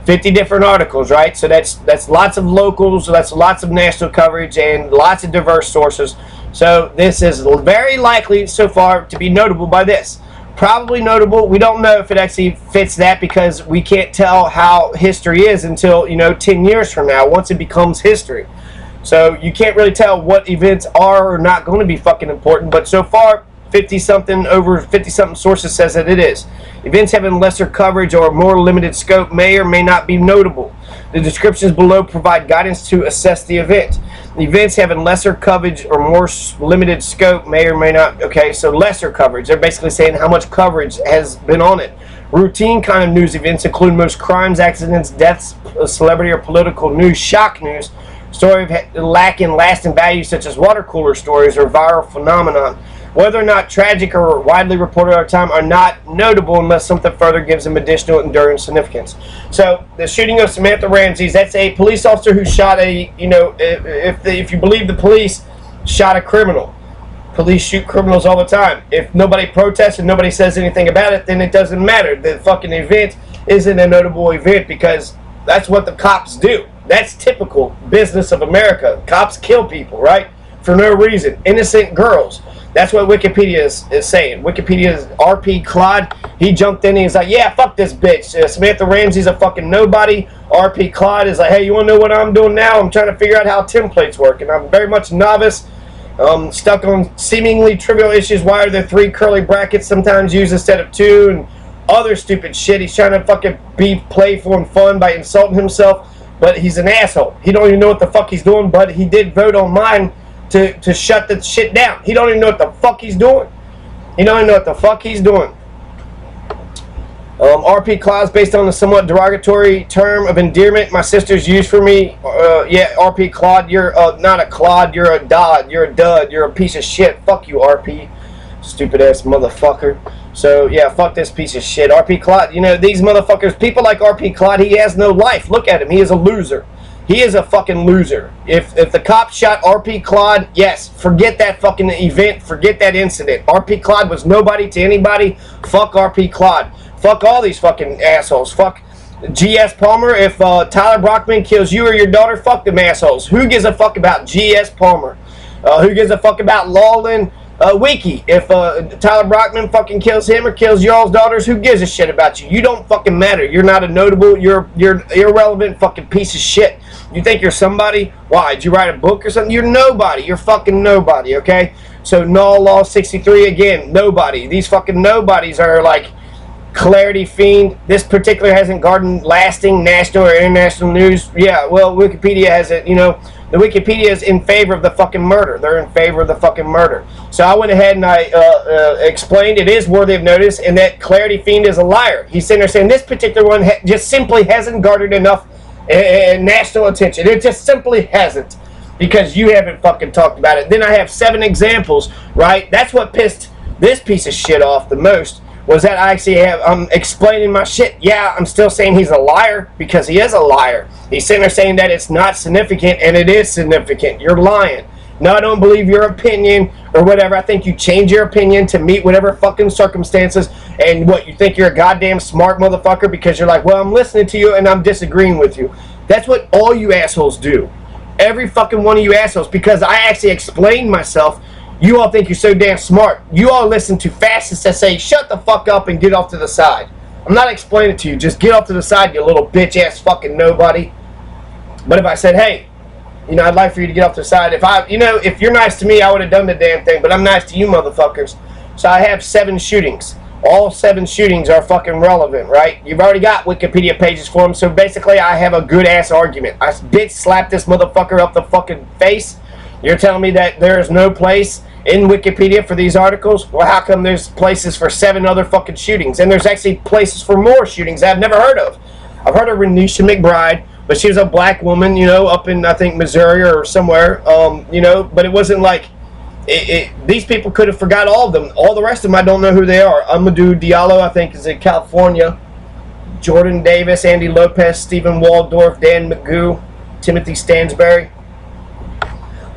50 different articles, right? So that's lots of locals, so that's lots of national coverage and lots of diverse sources. So this is very likely so far to be notable by this. Probably notable. We don't know if it actually fits that because we can't tell how history is until, you know, 10 years from now, once it becomes history. So you can't really tell what events are or not going to be fucking important, but so far 50-something, over 50-something sources says that it is. Events having lesser coverage or more limited scope may or may not be notable. The descriptions below provide guidance to assess the event. Events having lesser coverage or more limited scope may or may not... Okay, so lesser coverage. They're basically saying how much coverage has been on it. Routine kind of news events include most crimes, accidents, deaths, celebrity or political news, shock news, story lacking lasting value such as water cooler stories or viral phenomenon. Whether or not tragic or widely reported over time are not notable unless something further gives them additional enduring significance. So the shooting of Samantha Ramsey, that's a police officer who shot a, you know, if you believe the police, shot a criminal. Police shoot criminals all the time. If nobody protests and nobody says anything about it, then it doesn't matter. The fucking event isn't a notable event because that's what the cops do. That's typical business of America. Cops kill people, right? For no reason. Innocent girls. That's what Wikipedia is saying. Wikipedia's RP Claude, he jumped in and he's like, yeah, fuck this bitch. Samantha Ramsey's a fucking nobody. RP Claude is like, hey, you want to know what I'm doing now? I'm trying to figure out how templates work. And I'm very much novice. Stuck on seemingly trivial issues. Why are there 3 curly brackets sometimes used instead of 2? And other stupid shit. He's trying to fucking be playful and fun by insulting himself. But he's an asshole. He don't even know what the fuck he's doing, but he did vote on mine to shut the shit down. He don't even know what the fuck he's doing. He don't even know what the fuck he's doing. RP Claude, based on a somewhat derogatory term of endearment my sister's used for me. Yeah, RP Claude, you're not a Claude, you're a dud. You're a dud. You're a piece of shit. Fuck you, RP. Stupid ass motherfucker. So, yeah, fuck this piece of shit. RP Claude, you know, these motherfuckers, people like RP Claude, he has no life. Look at him. He is a loser. He is a fucking loser. If the cops shot RP Claude, yes, forget that fucking event. Forget that incident. RP Claude was nobody to anybody. Fuck RP Claude. Fuck all these fucking assholes. Fuck G.S. Palmer. If Tyler Brockman kills you or your daughter, fuck them assholes. Who gives a fuck about G.S. Palmer? Who gives a fuck about Lawland Wiki? If Tyler Brockman fucking kills him or kills y'all's daughters, who gives a shit about you? You don't fucking matter. You're not a notable. You're irrelevant fucking piece of shit. You think you're somebody? Why? Did you write a book or something? You're nobody. You're fucking nobody, okay? So, Null Law 63, again, nobody. These fucking nobodies are like, Clarity Fiend. This particular hasn't garnered lasting national or international news. Yeah, well, Wikipedia has it. You know, the Wikipedia is in favor of the fucking murder. They're in favor of the fucking murder. So I went ahead and I explained it is worthy of notice, and that Clarity Fiend is a liar. He's sitting there saying this particular one just simply hasn't garnered enough national attention. It just simply hasn't, because you haven't fucking talked about it. Then I have 7 examples, right? That's what pissed this piece of shit off the most, was that I actually have, I'm explaining my shit. Yeah, I'm still saying he's a liar, because he is a liar. He's sitting there saying that it's not significant, and it is significant. You're lying. No, I don't believe your opinion, or whatever. I think you change your opinion to meet whatever fucking circumstances, and what, you think you're a goddamn smart motherfucker because you're like, well, I'm listening to you, and I'm disagreeing with you. That's what all you assholes do. Every fucking one of you assholes, because I actually explained myself. You all think you're so damn smart. You all listen to fascists that say, shut the fuck up and get off to the side. I'm not explaining it to you. Just get off to the side, you little bitch-ass fucking nobody. But if I said, hey, you know, I'd like for you to get off to the side. If you're nice to me, I would have done the damn thing. But I'm nice to you motherfuckers. So I have 7 shootings. All 7 shootings are fucking relevant, right? You've already got Wikipedia pages for them. So basically, I have a good-ass argument. I bitch slapped this motherfucker up the fucking face. You're telling me that there is no place in Wikipedia for these articles? Well, how come there's places for 7 other fucking shootings? And there's actually places for more shootings I've never heard of. I've heard of Renisha McBride, but she was a black woman, you know, up in, I think, Missouri or somewhere, you know, but it wasn't like, these people could have forgot all of them. All the rest of them, I don't know who they are. Amadou Diallo, I think, is in California. Jordan Davis, Andy Lopez, Stephen Waldorf, Dan McGoo, Timothy Stansberry.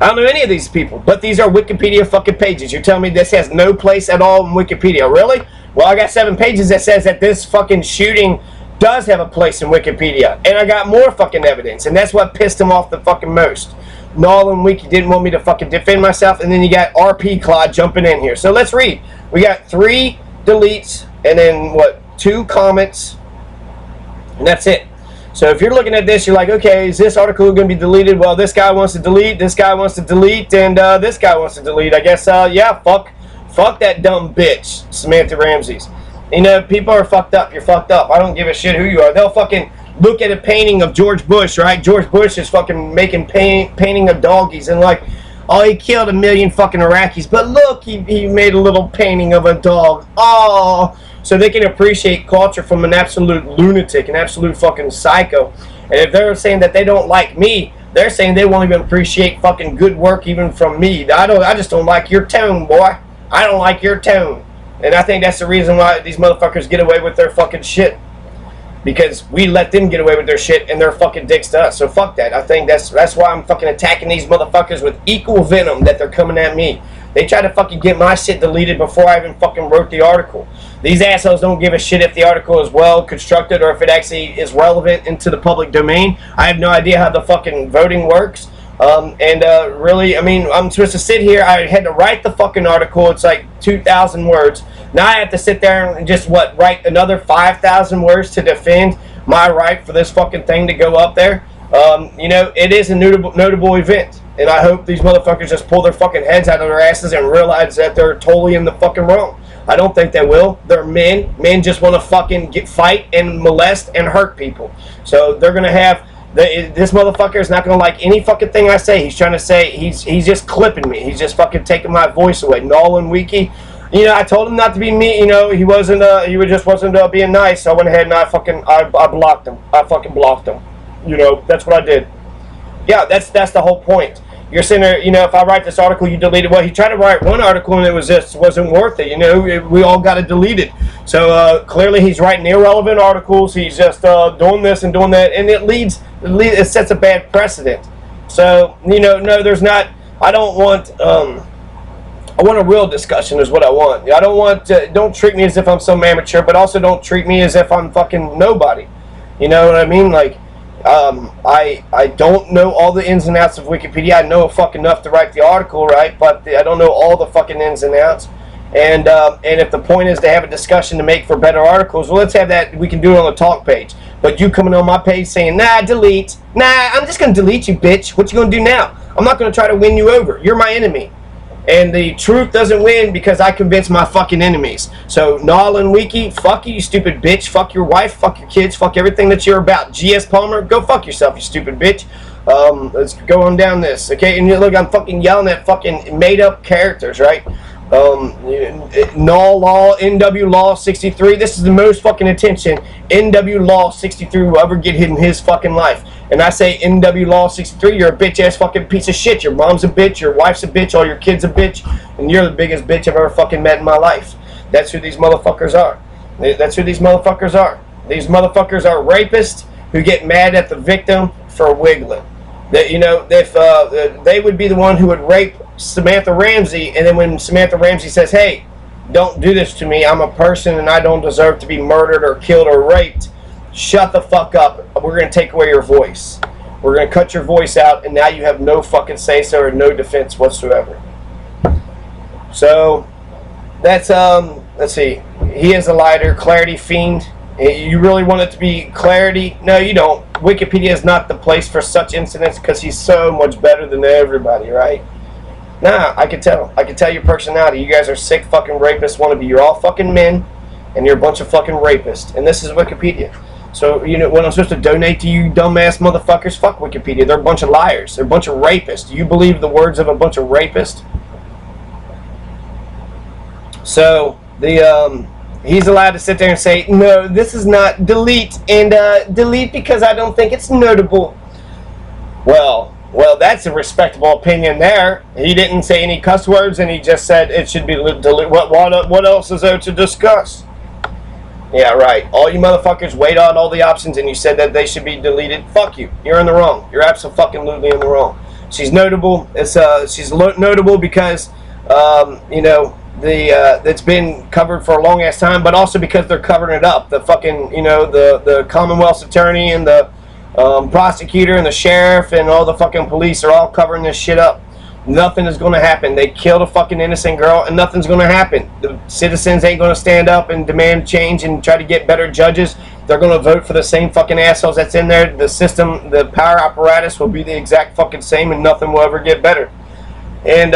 I don't know any of these people, but these are Wikipedia fucking pages. You're telling me this has no place at all in Wikipedia? Really? Well, I got 7 pages that says that this fucking shooting does have a place in Wikipedia. And I got more fucking evidence, and that's what pissed him off the fucking most. Nolan Wiki didn't want me to fucking defend myself, and then you got RP Claude jumping in here. So let's read. We got 3 deletes, and then, what, 2 comments, and that's it. So if you're looking at this, you're like, okay, is this article going to be deleted? Well, this guy wants to delete, this guy wants to delete, and this guy wants to delete. I guess, yeah, fuck that dumb bitch, Samantha Ramsey's. You know, people are fucked up. You're fucked up. I don't give a shit who you are. They'll fucking look at a painting of George Bush, right? George Bush is fucking making painting of doggies, and like, oh, he killed 1 million fucking Iraqis, but look, he made a little painting of a dog. Oh. So they can appreciate culture from an absolute lunatic, an absolute fucking psycho. And if they're saying that they don't like me, they're saying they won't even appreciate fucking good work even from me. I just don't like your tone, boy. I don't like your tone. And I think that's the reason why these motherfuckers get away with their fucking shit. Because we let them get away with their shit and they're fucking dicks to us. So fuck that. I think that's why I'm fucking attacking these motherfuckers with equal venom that they're coming at me. They try to fucking get my shit deleted before I even fucking wrote the article. These assholes don't give a shit if the article is well constructed or if it actually is relevant into the public domain. I have no idea how the fucking voting works. Really, I mean, I'm supposed to sit here. I had to write the fucking article. It's like 2,000 words. Now I have to sit there and just, write another 5,000 words to defend my right for this fucking thing to go up there. You know, it is a notable event. And I hope these motherfuckers just pull their fucking heads out of their asses and realize that they're totally in the fucking wrong. I don't think they will. They're men. Men just want to fucking fight and molest and hurt people. So they're going to have... This motherfucker is not going to like any fucking thing I say. He's trying to say... He's just clipping me. He's just fucking taking my voice away. Nolan Wiki. You know, I told him not to be mean. You know, he just wasn't being nice. So I went ahead and I blocked him. I fucking blocked him. You know, that's what I did. Yeah, that's the whole point. You're sitting there, you know, if I write this article, you delete it. Well, he tried to write one article and it wasn't worth it. You know, we all got to delete it. So clearly he's writing irrelevant articles. He's just doing this and doing that, and it sets a bad precedent. So, you know, no, there's not. I don't want. I want a real discussion is what I want. I don't want. Don't treat me as if I'm some amateur, but also don't treat me as if I'm fucking nobody. You know what I mean? Like. I don't know all the ins and outs of Wikipedia. I know fucking enough to write the article, right? But I don't know all the fucking ins and outs. And if the point is to have a discussion to make for better articles, well, let's have that. We can do it on the talk page. But you coming on my page saying, nah, delete. Nah, I'm just going to delete you, bitch. What you going to do now? I'm not going to try to win you over. You're my enemy. And the truth doesn't win because I convince my fucking enemies. So, Nolan Wiki, fuck you stupid bitch. Fuck your wife, fuck your kids, fuck everything that you're about. G.S. Palmer, go fuck yourself, you stupid bitch. Let's go on down this, okay? And look, I'm fucking yelling at fucking made-up characters, right? Null Law, NW Law 63. This is the most fucking attention NW Law 63 will ever get in his fucking life. And I say NW Law 63, you're a bitch-ass fucking piece of shit. Your mom's a bitch, your wife's a bitch, all your kids a bitch, and you're the biggest bitch I've ever fucking met in my life. That's who these motherfuckers are. That's who these motherfuckers are. These motherfuckers are rapists who get mad at the victim for wiggling. That, you know, if they would be the one who would rape Samantha Ramsey, and then when Samantha Ramsey says, hey, don't do this to me, I'm a person and I don't deserve to be murdered or killed or raped, shut the fuck up, we're going to take away your voice. We're going to cut your voice out, and now you have no fucking say-so or no defense whatsoever. So, that's, let's see, he is a lighter, Clarity Fiend. You really want it to be Clarity? No, you don't. Wikipedia is not the place for such incidents because he's so much better than everybody, right? Nah, I can tell. I can tell your personality. You guys are sick fucking rapists wannabe. You're all fucking men, and you're a bunch of fucking rapists. And this is Wikipedia. So, you know, when I'm supposed to donate to you dumbass motherfuckers, fuck Wikipedia. They're a bunch of liars. They're a bunch of rapists. Do you believe the words of a bunch of rapists? So, he's allowed to sit there and say, no, this is not delete, and delete because I don't think it's notable. Well, that's a respectable opinion there. He didn't say any cuss words, and he just said it should be deleted. What else is there to discuss? Yeah, right. All you motherfuckers weighed out all the options, and you said that they should be deleted. Fuck you. You're in the wrong. You're absolutely in the wrong. She's notable. She's notable because, you know, it's been covered for a long ass time, but also because they're covering it up. The fucking, you know, the Commonwealth's attorney and the prosecutor and the sheriff and all the fucking police are all covering this shit up. Nothing is going to happen. They killed a fucking innocent girl, and nothing's going to happen. The citizens ain't going to stand up and demand change and try to get better judges. They're going to vote for the same fucking assholes that's in there. The system, the power apparatus will be the exact fucking same, and nothing will ever get better. And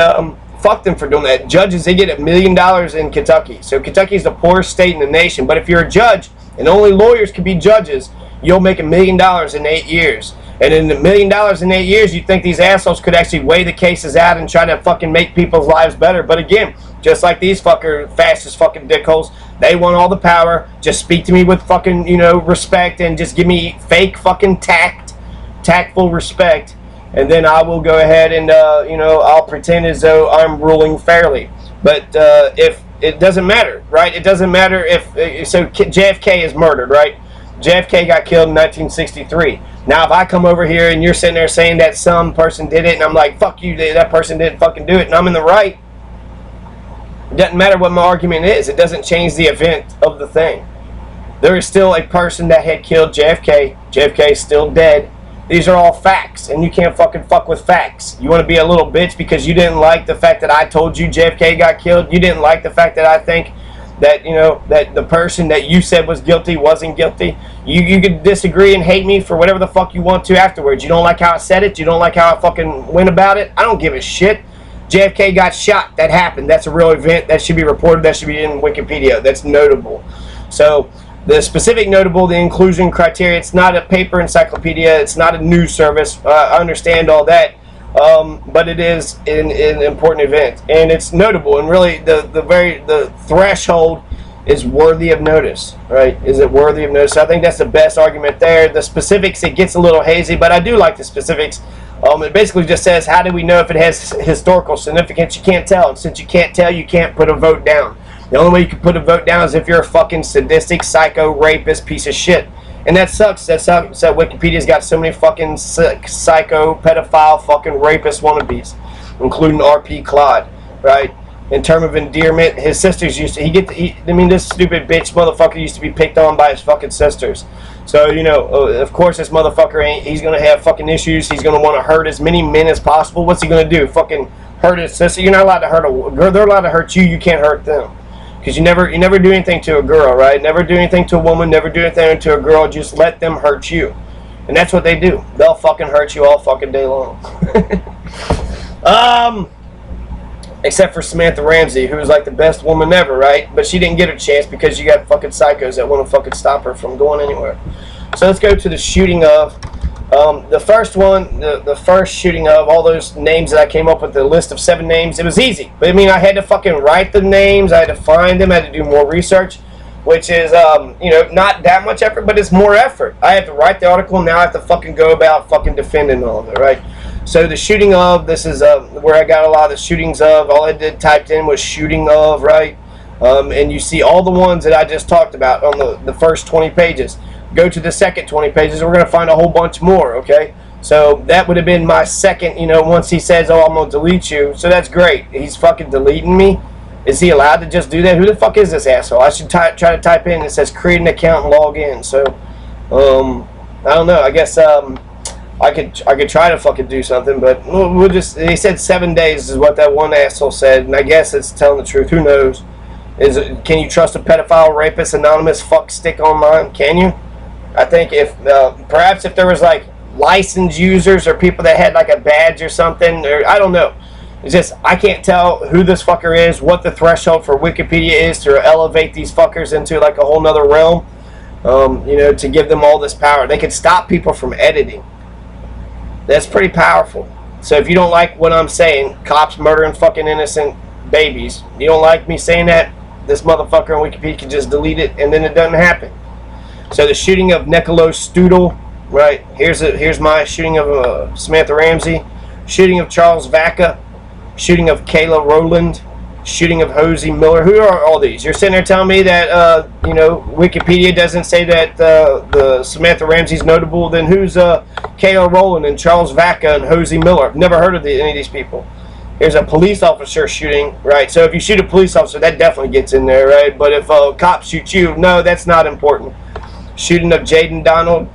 fuck them for doing that. Judges, they get $1 million in Kentucky. So Kentucky's the poorest state in the nation. But if you're a judge and only lawyers can be judges, you'll make $1 million in 8 years. And in $1 million in 8 years, you think these assholes could actually weigh the cases out and try to fucking make people's lives better. But again, just like these fascist fucking dickholes, they want all the power. Just speak to me with fucking, you know, respect, and just give me fake fucking tactful respect. And then I will go ahead and, you know, I'll pretend as though I'm ruling fairly. But if it doesn't matter, right? It doesn't matter if, so JFK is murdered, right? JFK got killed in 1963. Now, if I come over here and you're sitting there saying that some person did it, and I'm like, fuck you, that person didn't fucking do it, and I'm in the right, it doesn't matter what my argument is. It doesn't change the event of the thing. There is still a person that had killed JFK. JFK is still dead. These are all facts, and you can't fucking fuck with facts. You want to be a little bitch because you didn't like the fact that I told you JFK got killed? You didn't like the fact that I think that, you know, that the person that you said was guilty wasn't guilty? You could disagree and hate me for whatever the fuck you want to afterwards. You don't like how I said it? You don't like how I fucking went about it? I don't give a shit. JFK got shot. That happened. That's a real event. That should be reported. That should be in Wikipedia. That's notable. So the specific notable, the inclusion criteria, it's not a paper encyclopedia. It's not a news service. I understand all that. But it is an important event, and it's notable, and really the threshold is worthy of notice, right? Is it worthy of notice? I think that's the best argument there. The specifics, it gets a little hazy, but I do like the specifics. It basically just says, how do we know if it has historical significance? You can't tell, and since you can't tell, you can't put a vote down. The only way you can put a vote down is if you're a fucking sadistic, psycho, rapist piece of shit. And that sucks. That's how Wikipedia's got so many fucking psycho, pedophile, fucking rapist wannabes, including R.P. Claude, right? In terms of endearment, his sisters used to, I mean, this stupid bitch motherfucker used to be picked on by his fucking sisters. So, you know, of course this motherfucker he's going to have fucking issues. He's going to want to hurt as many men as possible. What's he going to do? Fucking hurt his sister? You're not allowed to hurt a girl. They're allowed to hurt you. You can't hurt them. Because you never do anything to a girl, right? Never do anything to a woman, never do anything to a girl, just let them hurt you. And that's what they do. They'll fucking hurt you all fucking day long. Except for Samantha Ramsey, who was like the best woman ever, right? But she didn't get her chance because you got fucking psychos that want to fucking stop her from going anywhere. So let's go to the shooting of the first one, the first shooting of all those names that I came up with, the list of 7 names. It was easy, but I mean, I had to fucking write the names, I had to find them, I had to do more research, which is, you know, not that much effort, but it's more effort. I have to write the article, now I have to fucking go about fucking defending all of it, right? So the shooting of, this is where I got a lot of the shootings of. All I did typed in was shooting of, right? And you see all the ones that I just talked about on the first 20 pages. Go to the second 20 pages, we're going to find a whole bunch more, okay? So that would have been my second, you know, once he says, oh, I'm going to delete you. So that's great. He's fucking deleting me. Is he allowed to just do that? Who the fuck is this asshole? I should try to type in, it says create an account and log in. So, I don't know. I guess I could try to fucking do something, but we'll just, he said 7 days is what that one asshole said, and I guess it's telling the truth. Who knows? Can you trust a pedophile, rapist, anonymous fuck stick online? Can you? I think if perhaps if there was like licensed users or people that had like a badge or something, or I don't know. It's just I can't tell who this fucker is, what the threshold for Wikipedia is to elevate these fuckers into like a whole nother realm. You know, to give them all this power. They could stop people from editing. That's pretty powerful. So if you don't like what I'm saying, cops murdering fucking innocent babies, you don't like me saying that, this motherfucker on Wikipedia can just delete it and then it doesn't happen. So the shooting of Niccolo Studel, right? Here's my shooting of Samantha Ramsey, shooting of Charles Vaca, shooting of Kayla Rowland, shooting of Hosey Miller. Who are all these? You're sitting there telling me that you know, Wikipedia doesn't say that the Samantha Ramsey's notable. Then who's Kayla Rowland and Charles Vaca and Hosey Miller? I've never heard of any of these people. Here's a police officer shooting, right? So if you shoot a police officer, that definitely gets in there, right? But if a cop shoots you, no, that's not important. Shooting of Jaden Donald,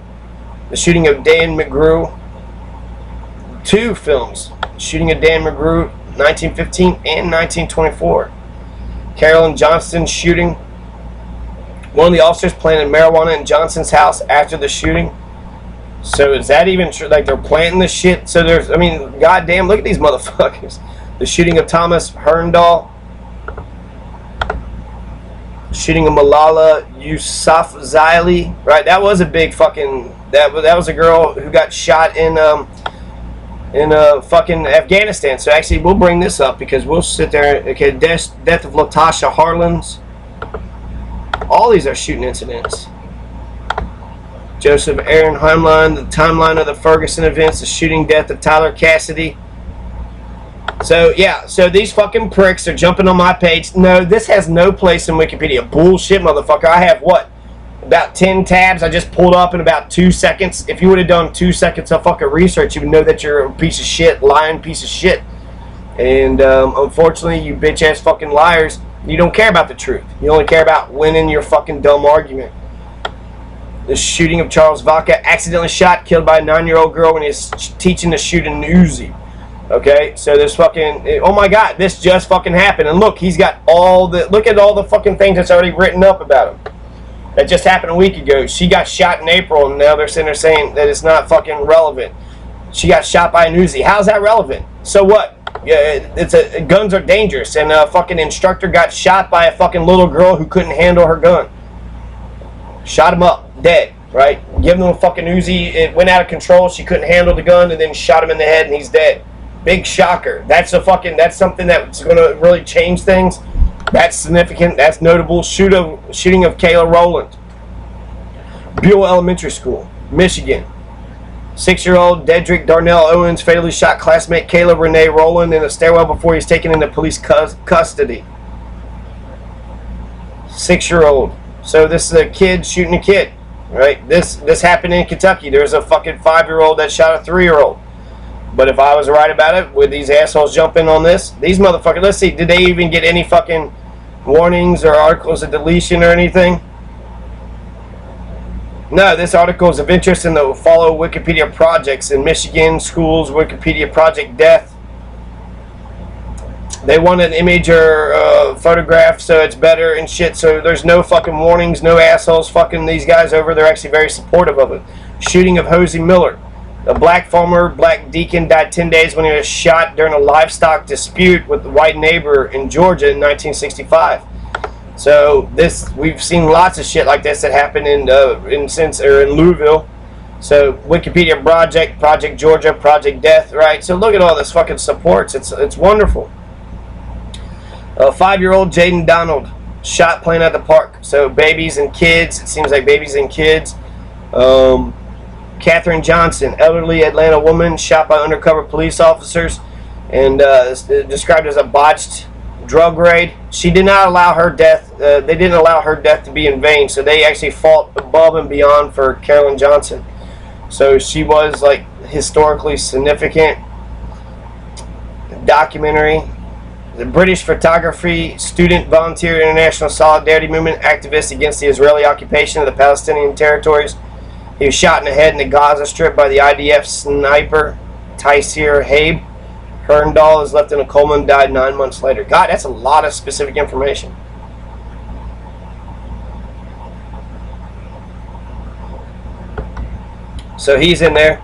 the shooting of Dan McGrew, 2 films. Shooting of Dan McGrew, 1915 and 1924. Carolyn Johnston shooting. One of the officers planted marijuana in Johnson's house after the shooting. So is that even true? Like they're planting this shit? So there's, I mean, goddamn, look at these motherfuckers. The shooting of Thomas Herndal. Shooting of Malala Yousafzai, right? That was a big fucking, that was a girl who got shot in fucking Afghanistan. So actually we'll bring this up because we'll sit there. Okay, death of Latasha Harlins. All these are shooting incidents. Joseph Aaron Heimline, the timeline of the Ferguson events, the shooting death of Tyler Cassidy. So yeah, so these fucking pricks are jumping on my page. No, this has no place in Wikipedia. Bullshit, motherfucker. I have what? About 10 tabs I just pulled up in about 2 seconds. If you would have done 2 seconds of fucking research, you would know that you're a piece of shit, lying piece of shit. And unfortunately, you bitch ass fucking liars, you don't care about the truth. You only care about winning your fucking dumb argument. The shooting of Charles Vaca, accidentally shot, killed by a 9-year-old girl when he was teaching to shoot an Uzi. Okay, so there's fucking, oh my god, this just fucking happened. And look, he's got all the, look at all the fucking things that's already written up about him. That just happened a week ago. She got shot in April, and now they're sitting there saying that it's not fucking relevant. She got shot by an Uzi. How's that relevant? So what? Yeah, guns are dangerous, and a fucking instructor got shot by a fucking little girl who couldn't handle her gun. Shot him up, dead, right? Give him a fucking Uzi. It went out of control. She couldn't handle the gun, and then shot him in the head, and he's dead. Big shocker. That's something that's going to really change things. That's significant. That's notable. Shooting of Kayla Rowland. Buell Elementary School, Michigan. 6-year-old Dedrick Darnell Owens fatally shot classmate Kayla Renee Rowland in a stairwell before he was taken into police custody. 6-year-old. So this is a kid shooting a kid, right? This happened in Kentucky. There's a fucking 5-year-old that shot a 3-year-old. But if I was right about it, would these assholes jump in on this? These motherfuckers, let's see, did they even get any fucking warnings or articles of deletion or anything? No, this article is of interest in the follow Wikipedia projects in Michigan schools, Wikipedia project death. They want an image or photograph, so it's better and shit. So there's no fucking warnings, no assholes fucking these guys over. They're actually very supportive of it. Shooting of Hosey Miller. A black farmer, black deacon, died 10 days when he was shot during a livestock dispute with a white neighbor in Georgia in 1965. So we've seen lots of shit like this that happened in Louisville. So Wikipedia Project Georgia, Project Death, right? So look at all this fucking supports. It's wonderful. A 5-year-old Jaden Donald shot playing at the park. So babies and kids. It seems like babies and kids. Katherine Johnson, elderly Atlanta woman, shot by undercover police officers, and described as a botched drug raid. She did not allow her death. They didn't allow her death to be in vain. So they actually fought above and beyond for Carolyn Johnson. So she was like historically significant. Documentary. The British photography student volunteer international solidarity movement activist against the Israeli occupation of the Palestinian territories. He was shot in the head in the Gaza Strip by the IDF sniper Taisir Habe. Herndal is left in a coma and died 9 months later. God, that's a lot of specific information. So he's in there.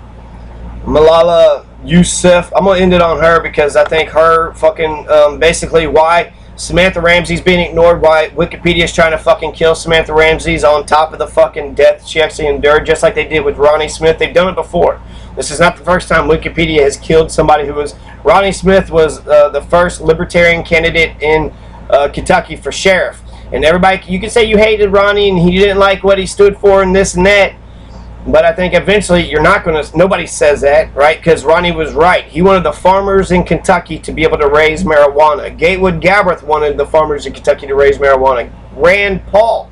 Malala Yousaf. I'm going to end it on her because I think her fucking, basically why Samantha Ramsey's being ignored, why Wikipedia's trying to fucking kill Samantha Ramsey's on top of the fucking death she actually endured, just like they did with Ronnie Smith. They've done it before. This is not the first time Wikipedia has killed somebody who was... Ronnie Smith was the first libertarian candidate in Kentucky for sheriff. And everybody... You can say you hated Ronnie and he didn't like what he stood for and this and that. But I think eventually you're not going to... Nobody says that, right? Because Ronnie was right. He wanted the farmers in Kentucky to be able to raise marijuana. Gatewood Galbraith wanted the farmers in Kentucky to raise marijuana. Rand Paul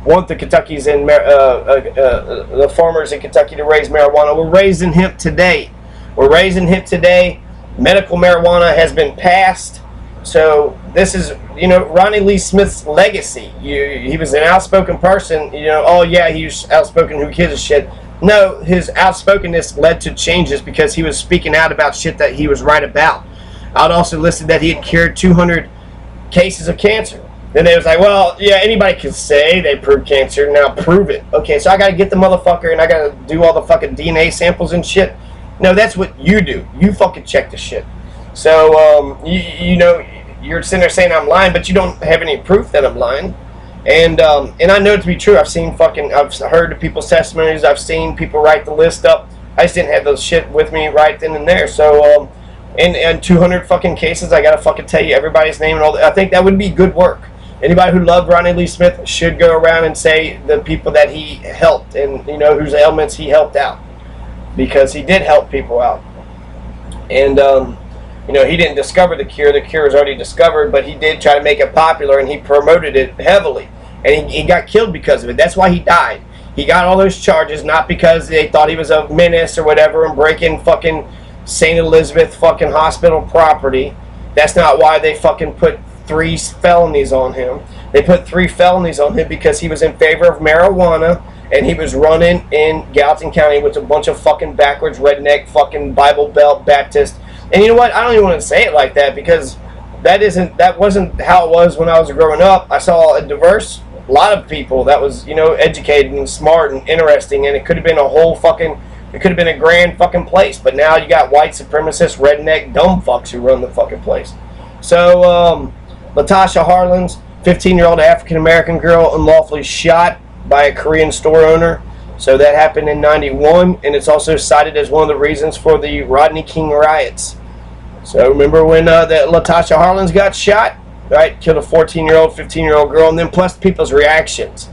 wanted the farmers in Kentucky to raise marijuana. We're raising hemp today. Medical marijuana has been passed. So this is, Ronnie Lee Smith's legacy. He was an outspoken person. Oh yeah, he was outspoken. Who gives a shit? No, his outspokenness led to changes because he was speaking out about shit that he was right about. I'd also listed that he had cured 200 cases of cancer. Then they was like, well, yeah, anybody can say they proved cancer. Now prove it. Okay, so I got to get the motherfucker and I got to do all the fucking DNA samples and shit. No, that's what you do. You fucking check the shit. So, you're sitting there saying I'm lying, but you don't have any proof that I'm lying. And I know it to be true. I've heard people's testimonies. I've seen people write the list up. I just didn't have those shit with me right then and there. So, in 200 fucking cases, I got to fucking tell you everybody's name and all that. I think that would be good work. Anybody who loved Ronnie Lee Smith should go around and say the people that he helped and, whose ailments he helped out. Because he did help people out. And, he didn't discover the cure. The cure was already discovered, but he did try to make it popular, and he promoted it heavily. And he got killed because of it. That's why he died. He got all those charges, not because they thought he was a menace or whatever and breaking fucking St. Elizabeth fucking hospital property. That's not why they fucking put 3 felonies on him. They put 3 felonies on him because he was in favor of marijuana, and he was running in Gallatin County with a bunch of fucking backwards redneck fucking Bible Belt Baptist. And you know what? I don't even want to say it like that because that wasn't how it was when I was growing up. I saw a lot of people that was, educated and smart and interesting, and it could have been a grand fucking place. But now you got white supremacist redneck dumb fucks who run the fucking place. So, Latasha Harlan's 15-year-old African-American girl unlawfully shot by a Korean store owner. So that happened in 91, and it's also cited as one of the reasons for the Rodney King riots. So remember when that Latasha Harlins got shot? Right? Killed a 14-year-old, 15-year-old girl, and then plus people's reactions.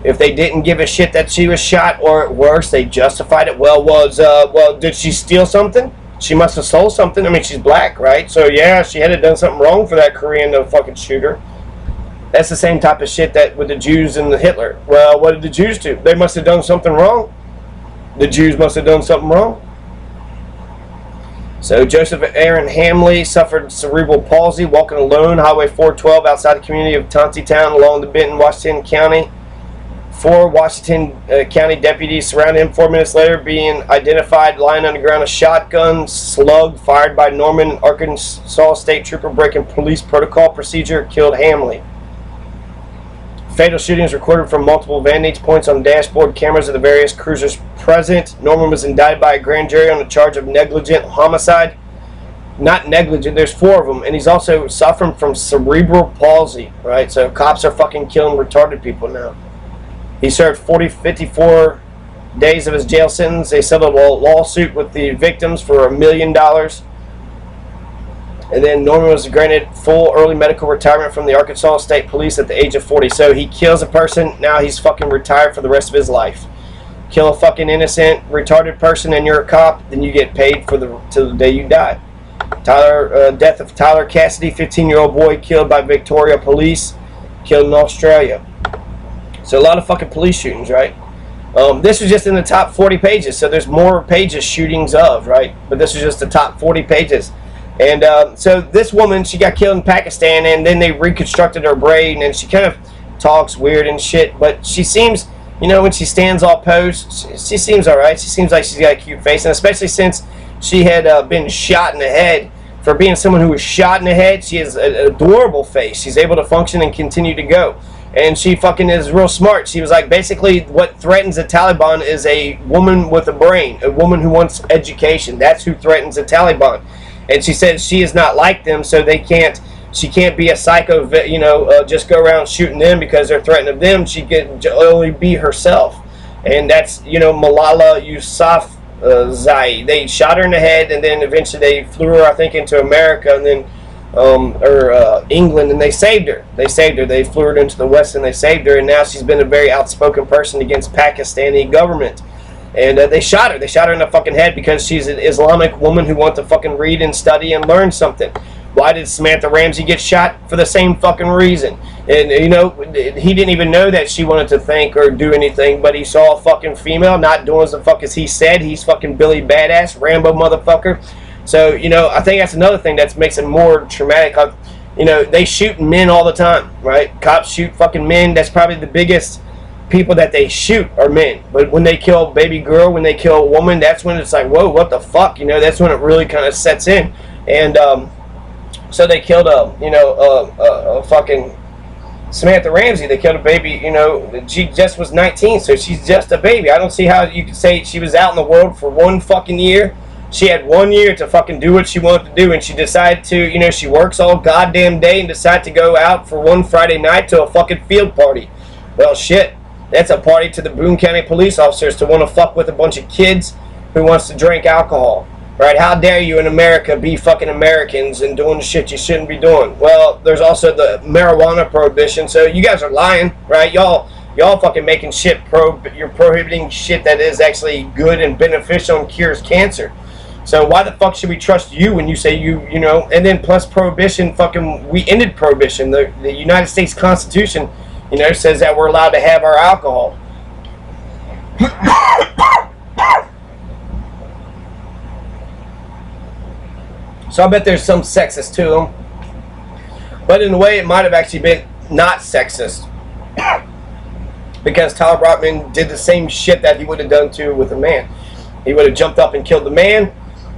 If they didn't give a shit that she was shot, or worse, they justified it. Well, did she steal something? She must have stole something. I mean, she's black, right? So yeah, she had to done something wrong for that Korean to fucking shoot her. That's the same type of shit that with the Jews and the Hitler. Well, what did the Jews do? They must have done something wrong. The Jews must have done something wrong. So Joseph Aaron Hamley suffered cerebral palsy walking alone, Highway 412 outside the community of Tontitown along the Benton, Washington County. 4 Washington County deputies surrounded him 4 minutes later, being identified lying on the ground. A shotgun slug fired by Norman, Arkansas state trooper breaking police protocol procedure killed Hamley. Fatal shootings recorded from multiple vantage points on dashboard cameras of the various cruisers present. Norman was indicted by a grand jury on a charge of negligent homicide. Not negligent, there's 4 of them, and he's also suffering from cerebral palsy, right? So cops are fucking killing retarded people now. He served 54 days of his jail sentence. They settled a lawsuit with the victims for $1 million. And then Norman was granted full early medical retirement from the Arkansas State Police at the age of 40. So he kills a person, now he's fucking retired for the rest of his life. Kill a fucking innocent, retarded person and you're a cop, then you get paid for till the day you die. Death of Tyler Cassidy, 15-year-old boy killed by Victoria police, killed in Australia. So a lot of fucking police shootings, right? This was just in the top 40 pages, so there's more pages shootings of, right? But this was just the top 40 pages. And so this woman, she got killed in Pakistan, and then they reconstructed her brain, and she kind of talks weird and shit, but she seems, you know, when she stands all posed, she seems alright. She seems like she's got a cute face, and especially since she had been shot in the head. For being someone who was shot in the head, she has an adorable face. She's able to function and continue to go. And she fucking is real smart. She was like, basically, what threatens the Taliban is a woman with a brain, a woman who wants education. That's who threatens the Taliban. And she said she is not like them, so she can't be a psycho, you know, just go around shooting them because they're threatening them. She can only be herself. And that's, you know, Malala Yousafzai. They shot her in the head, and then eventually they flew her, I think, into America, and then, England, and they saved her. They flew her into the West, and they saved her, and now she's been a very outspoken person against Pakistani government. And they shot her. They shot her in the fucking head because she's an Islamic woman who wants to fucking read and study and learn something. Why did Samantha Ramsey get shot? For the same fucking reason. And, you know, he didn't even know that she wanted to think or do anything, but he saw a fucking female not doing as the fuck as he said. He's fucking Billy Badass, Rambo motherfucker. So, you know, I think that's another thing that makes it more traumatic. You know, they shoot men all the time, right? Cops shoot fucking men. That's probably the biggest people that they shoot are men. But when they kill a baby girl, when they kill a woman, that's when it's like, whoa, what the fuck? You know, that's when it really kind of sets in. And so they killed a fucking Samantha Ramsey. They killed a baby, you know, she just was 19, so she's just a baby. I don't see how you could say she was out in the world for 1 fucking year. She had 1 year to fucking do what she wanted to do, and she decided to, you know, she works all goddamn day and decided to go out for one Friday night to a fucking field party. Well, shit. That's a party to the Boone County police officers to want to fuck with a bunch of kids who wants to drink alcohol. Right? How dare you in America be fucking Americans and doing the shit you shouldn't be doing? Well, there's also the marijuana prohibition, so you guys are lying, right? Y'all fucking making shit you're prohibiting shit that is actually good and beneficial and cures cancer. So why the fuck should we trust you when you say you know, and then plus prohibition, fucking, we ended prohibition. The United States Constitution, you know, says that we're allowed to have our alcohol. So I bet there's some sexist to them. But in a way, it might have actually been not sexist. Because Tyler Brockman did the same shit that he would have done to with a man. He would have jumped up and killed the man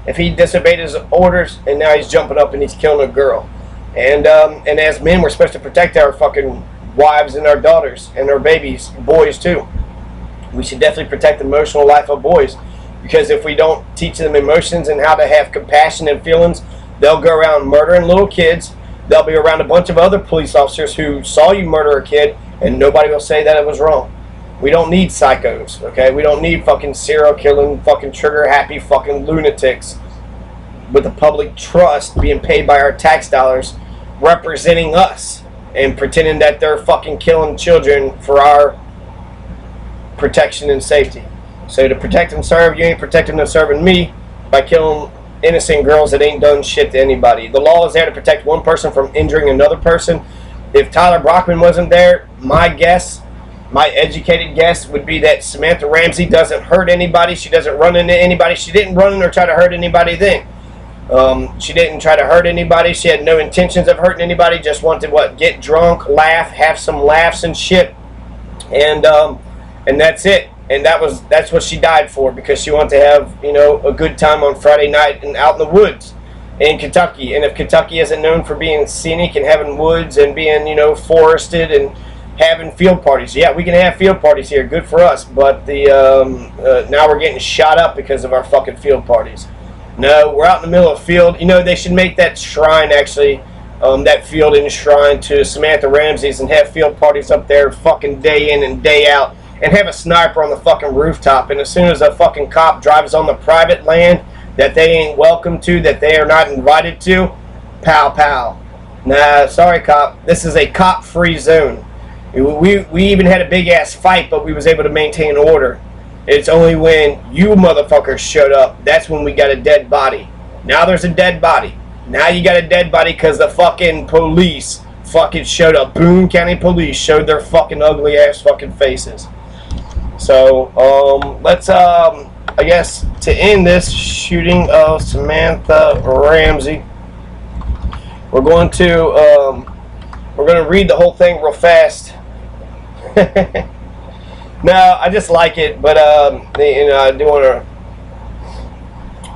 if he disobeyed his orders, and now he's jumping up and he's killing a girl. And as men, we're supposed to protect our fucking wives and our daughters and our babies, boys too. We should definitely protect the emotional life of boys, because if we don't teach them emotions and how to have compassion and feelings, they'll go around murdering little kids. They'll be around a bunch of other police officers who saw you murder a kid, and nobody will say that it was wrong. We don't need psychos, okay? We don't need fucking serial killing, fucking trigger happy fucking lunatics with the public trust being paid by our tax dollars representing us and pretending that they're fucking killing children for our protection and safety. So to protect and serve, you ain't protecting and serving me by killing innocent girls that ain't done shit to anybody. The law is there to protect one person from injuring another person. If Tyler Brockman wasn't there, my guess, my educated guess would be that Samantha Ramsey doesn't hurt anybody. She doesn't run into anybody. She didn't run or try to hurt anybody then. She didn't try to hurt anybody. She had no intentions of hurting anybody. Just wanted what? Get drunk, laugh, have some laughs and shit, and that's it. And that's what she died for, because she wanted to have, you know, a good time on Friday night and out in the woods in Kentucky. And if Kentucky isn't known for being scenic and having woods and being, you know, forested and having field parties. Yeah, we can have field parties here. Good for us. But the now we're getting shot up because of our fucking field parties. No, we're out in the middle of a field. You know, they should make that shrine, actually, that field and shrine to Samantha Ramsey's, and have field parties up there fucking day in and day out, and have a sniper on the fucking rooftop. And as soon as a fucking cop drives on the private land that they ain't welcome to, that they are not invited to, pow pow. Nah, sorry cop. This is a cop-free zone. We even had a big ass fight, but we was able to maintain order. It's only when you motherfuckers showed up, that's when we got a dead body. Now there's a dead body. Now you got a dead body because the fucking police fucking showed up. Boone County Police showed their fucking ugly ass fucking faces. So, let's, I guess, to end this shooting of Samantha Ramsey, we're going to read the whole thing real fast. No, I just like it, but, you know, I do want to.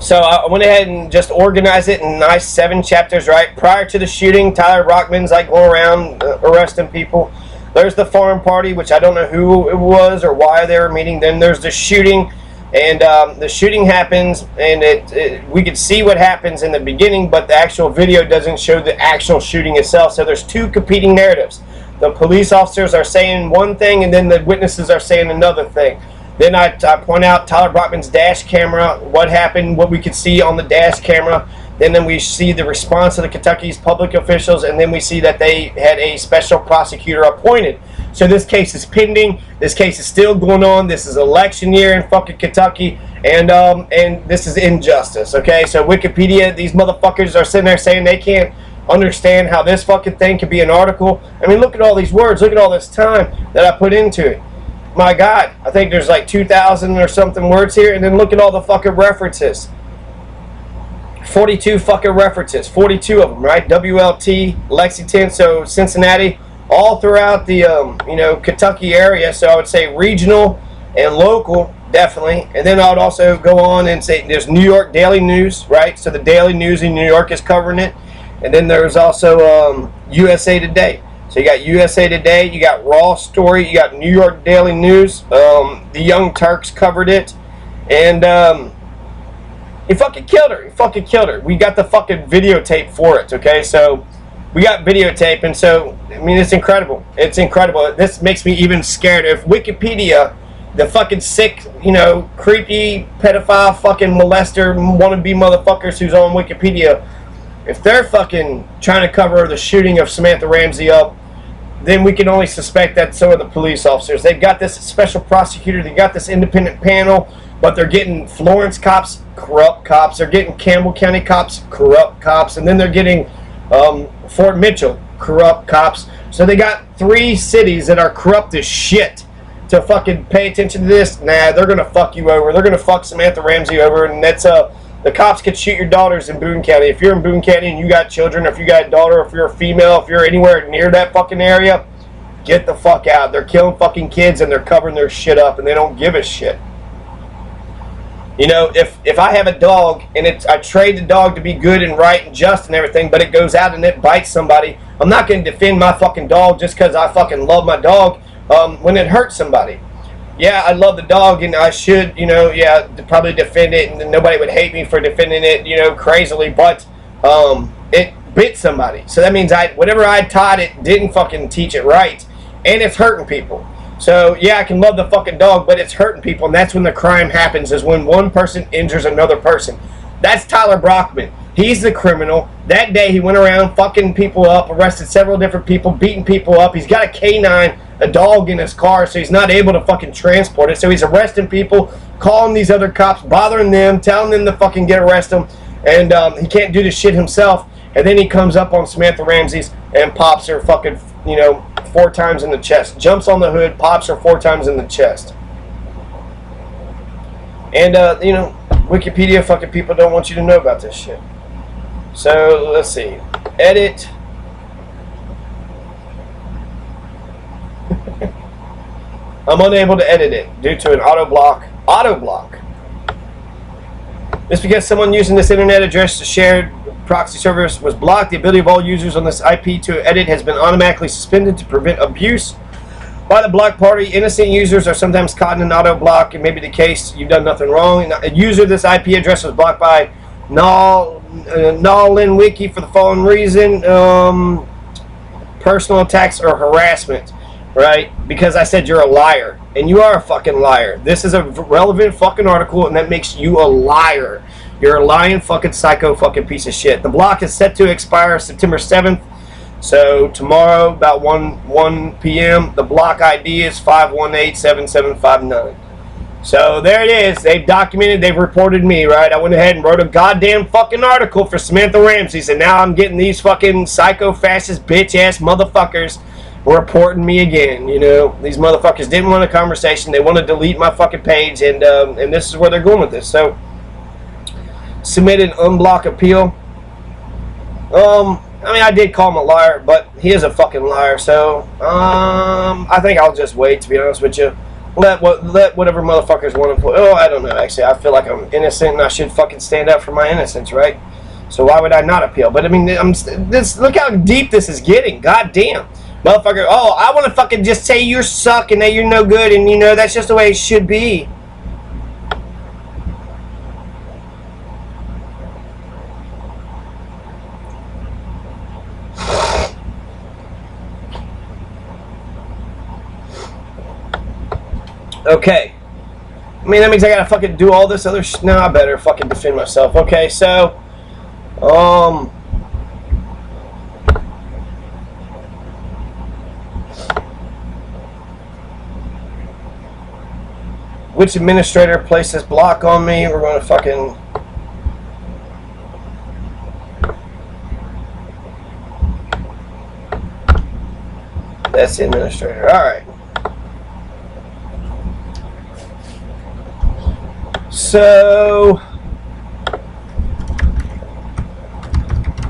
So I went ahead and just organized it in nice 7 chapters, right? Prior to the shooting, Tyler Brockman's like going around arresting people. There's the farm party, which I don't know who it was or why they were meeting. Then there's the shooting, and the shooting happens, and we could see what happens in the beginning, but the actual video doesn't show the actual shooting itself. So there's 2 competing narratives. The police officers are saying one thing, and then the witnesses are saying another thing. Then I point out Tyler Brockman's dash camera, what happened, what we could see on the dash camera. Then we see the response of the Kentucky's public officials, and then we see that they had a special prosecutor appointed. So this case is pending. This case is still going on. This is election year in fucking Kentucky, and this is injustice. Okay, so Wikipedia, these motherfuckers are sitting there saying they can't understand how this fucking thing could be an article. I mean, look at all these words. Look at all this time that I put into it. My God, I think there's like 2,000 or something words here, and then look at all the fucking references. 42 fucking references, 42 of them, right? WLT, Lexington, so Cincinnati, all throughout the you know, Kentucky area. So I would say regional and local, definitely. And then I would also go on and say there's New York Daily News, right? So the Daily News in New York is covering it. And then there's also USA Today. So you got USA Today, you got Raw Story, you got New York Daily News. The Young Turks covered it, and he fucking killed her. He fucking killed her. We got the fucking videotape for it. Okay, so we got videotape, and so I mean it's incredible. It's incredible. This makes me even scared. If Wikipedia, the fucking sick, you know, creepy pedophile fucking molester wannabe motherfuckers who's on Wikipedia, if they're fucking trying to cover the shooting of Samantha Ramsey up, then we can only suspect that so are the police officers. They've got this special prosecutor, they got this independent panel, but they're getting Florence cops, corrupt cops. They're getting Campbell County cops, corrupt cops. And then they're getting Fort Mitchell, corrupt cops. So they got 3 cities that are corrupt as shit to fucking pay attention to this. Nah, they're going to fuck you over. They're going to fuck Samantha Ramsey over, and that's the cops could shoot your daughters in Boone County. If you're in Boone County and you got children, or if you got a daughter, or if you're a female, if you're anywhere near that fucking area, get the fuck out. They're killing fucking kids, and they're covering their shit up, and they don't give a shit. You know, if I have a dog, and I trade the dog to be good and right and just and everything, but it goes out and it bites somebody, I'm not going to defend my fucking dog just because I fucking love my dog when it hurts somebody. Yeah, I love the dog, and I should, you know, yeah, probably defend it, and nobody would hate me for defending it, you know, crazily, but it bit somebody. So that means whatever I taught it didn't fucking teach it right, and it's hurting people. So, yeah, I can love the fucking dog, but it's hurting people, and that's when the crime happens, is when one person injures another person. That's Tyler Brockman. He's the criminal. That day he went around fucking people up, arrested several different people, beating people up. He's got a canine, a dog in his car, so he's not able to fucking transport it. So he's arresting people, calling these other cops, bothering them, telling them to fucking get arrested him, and he can't do this shit himself. And then he comes up on Samantha Ramsey's and pops her fucking, you know, 4 times in the chest. Jumps on the hood, pops her 4 times in the chest. And, you know, Wikipedia fucking people don't want you to know about this shit. So, let's see. Edit. I'm unable to edit it due to an auto block. Auto block. It's because someone using this internet address to shared proxy service was blocked. The ability of all users on this IP to edit has been automatically suspended to prevent abuse. By the block party, innocent users are sometimes caught in an auto block. It may be the case you've done nothing wrong. A user, this IP address was blocked by Nolin Wiki for the following reason: personal attacks or harassment, right? Because I said you're a liar, and you are a fucking liar. This is a relevant fucking article, and that makes you a liar. You're a lying fucking psycho fucking piece of shit. The block is set to expire September 7th. So tomorrow, about 1 p.m., the block ID is 5187759. So there it is. They've documented, they've reported me, right? I went ahead and wrote a goddamn fucking article for Samantha Ramsey, and now I'm getting these fucking psycho-fascist bitch-ass motherfuckers reporting me again. You know, these motherfuckers didn't want a conversation. They want to delete my fucking page, and this is where they're going with this. So, submit an unblock appeal. I mean, I did call him a liar, but he is a fucking liar. So, I think I'll just wait, to be honest with you. Let whatever motherfuckers want to put. Oh, I don't know. Actually, I feel like I'm innocent, and I should fucking stand up for my innocence, right? So why would I not appeal? But I mean, look how deep this is getting. God damn, motherfucker. Oh, I want to fucking just say you're suck and that you're no good, and you know that's just the way it should be. Okay. I mean, that means I gotta fucking do all this other no, I better fucking defend myself. Okay, so, which administrator placed this block on me? We're gonna fucking... That's the administrator. Alright. So,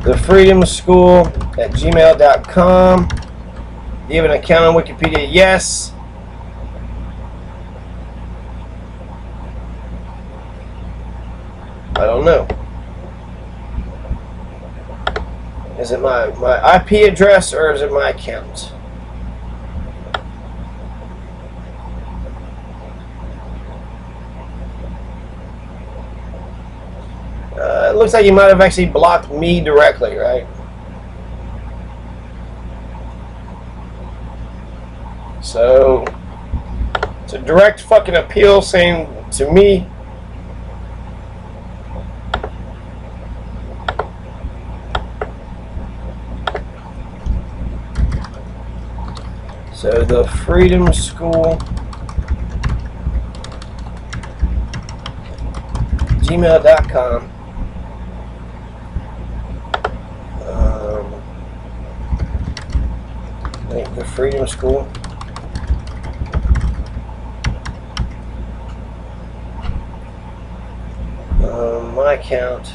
the Freedom School at gmail.com. Do you have an account on Wikipedia? Yes. I don't know. Is it my IP address or is it my account? It looks like you might have actually blocked me directly, right? So, it's a direct fucking appeal saying to me, so the Freedom School, gmail.com. The Freedom School. My account.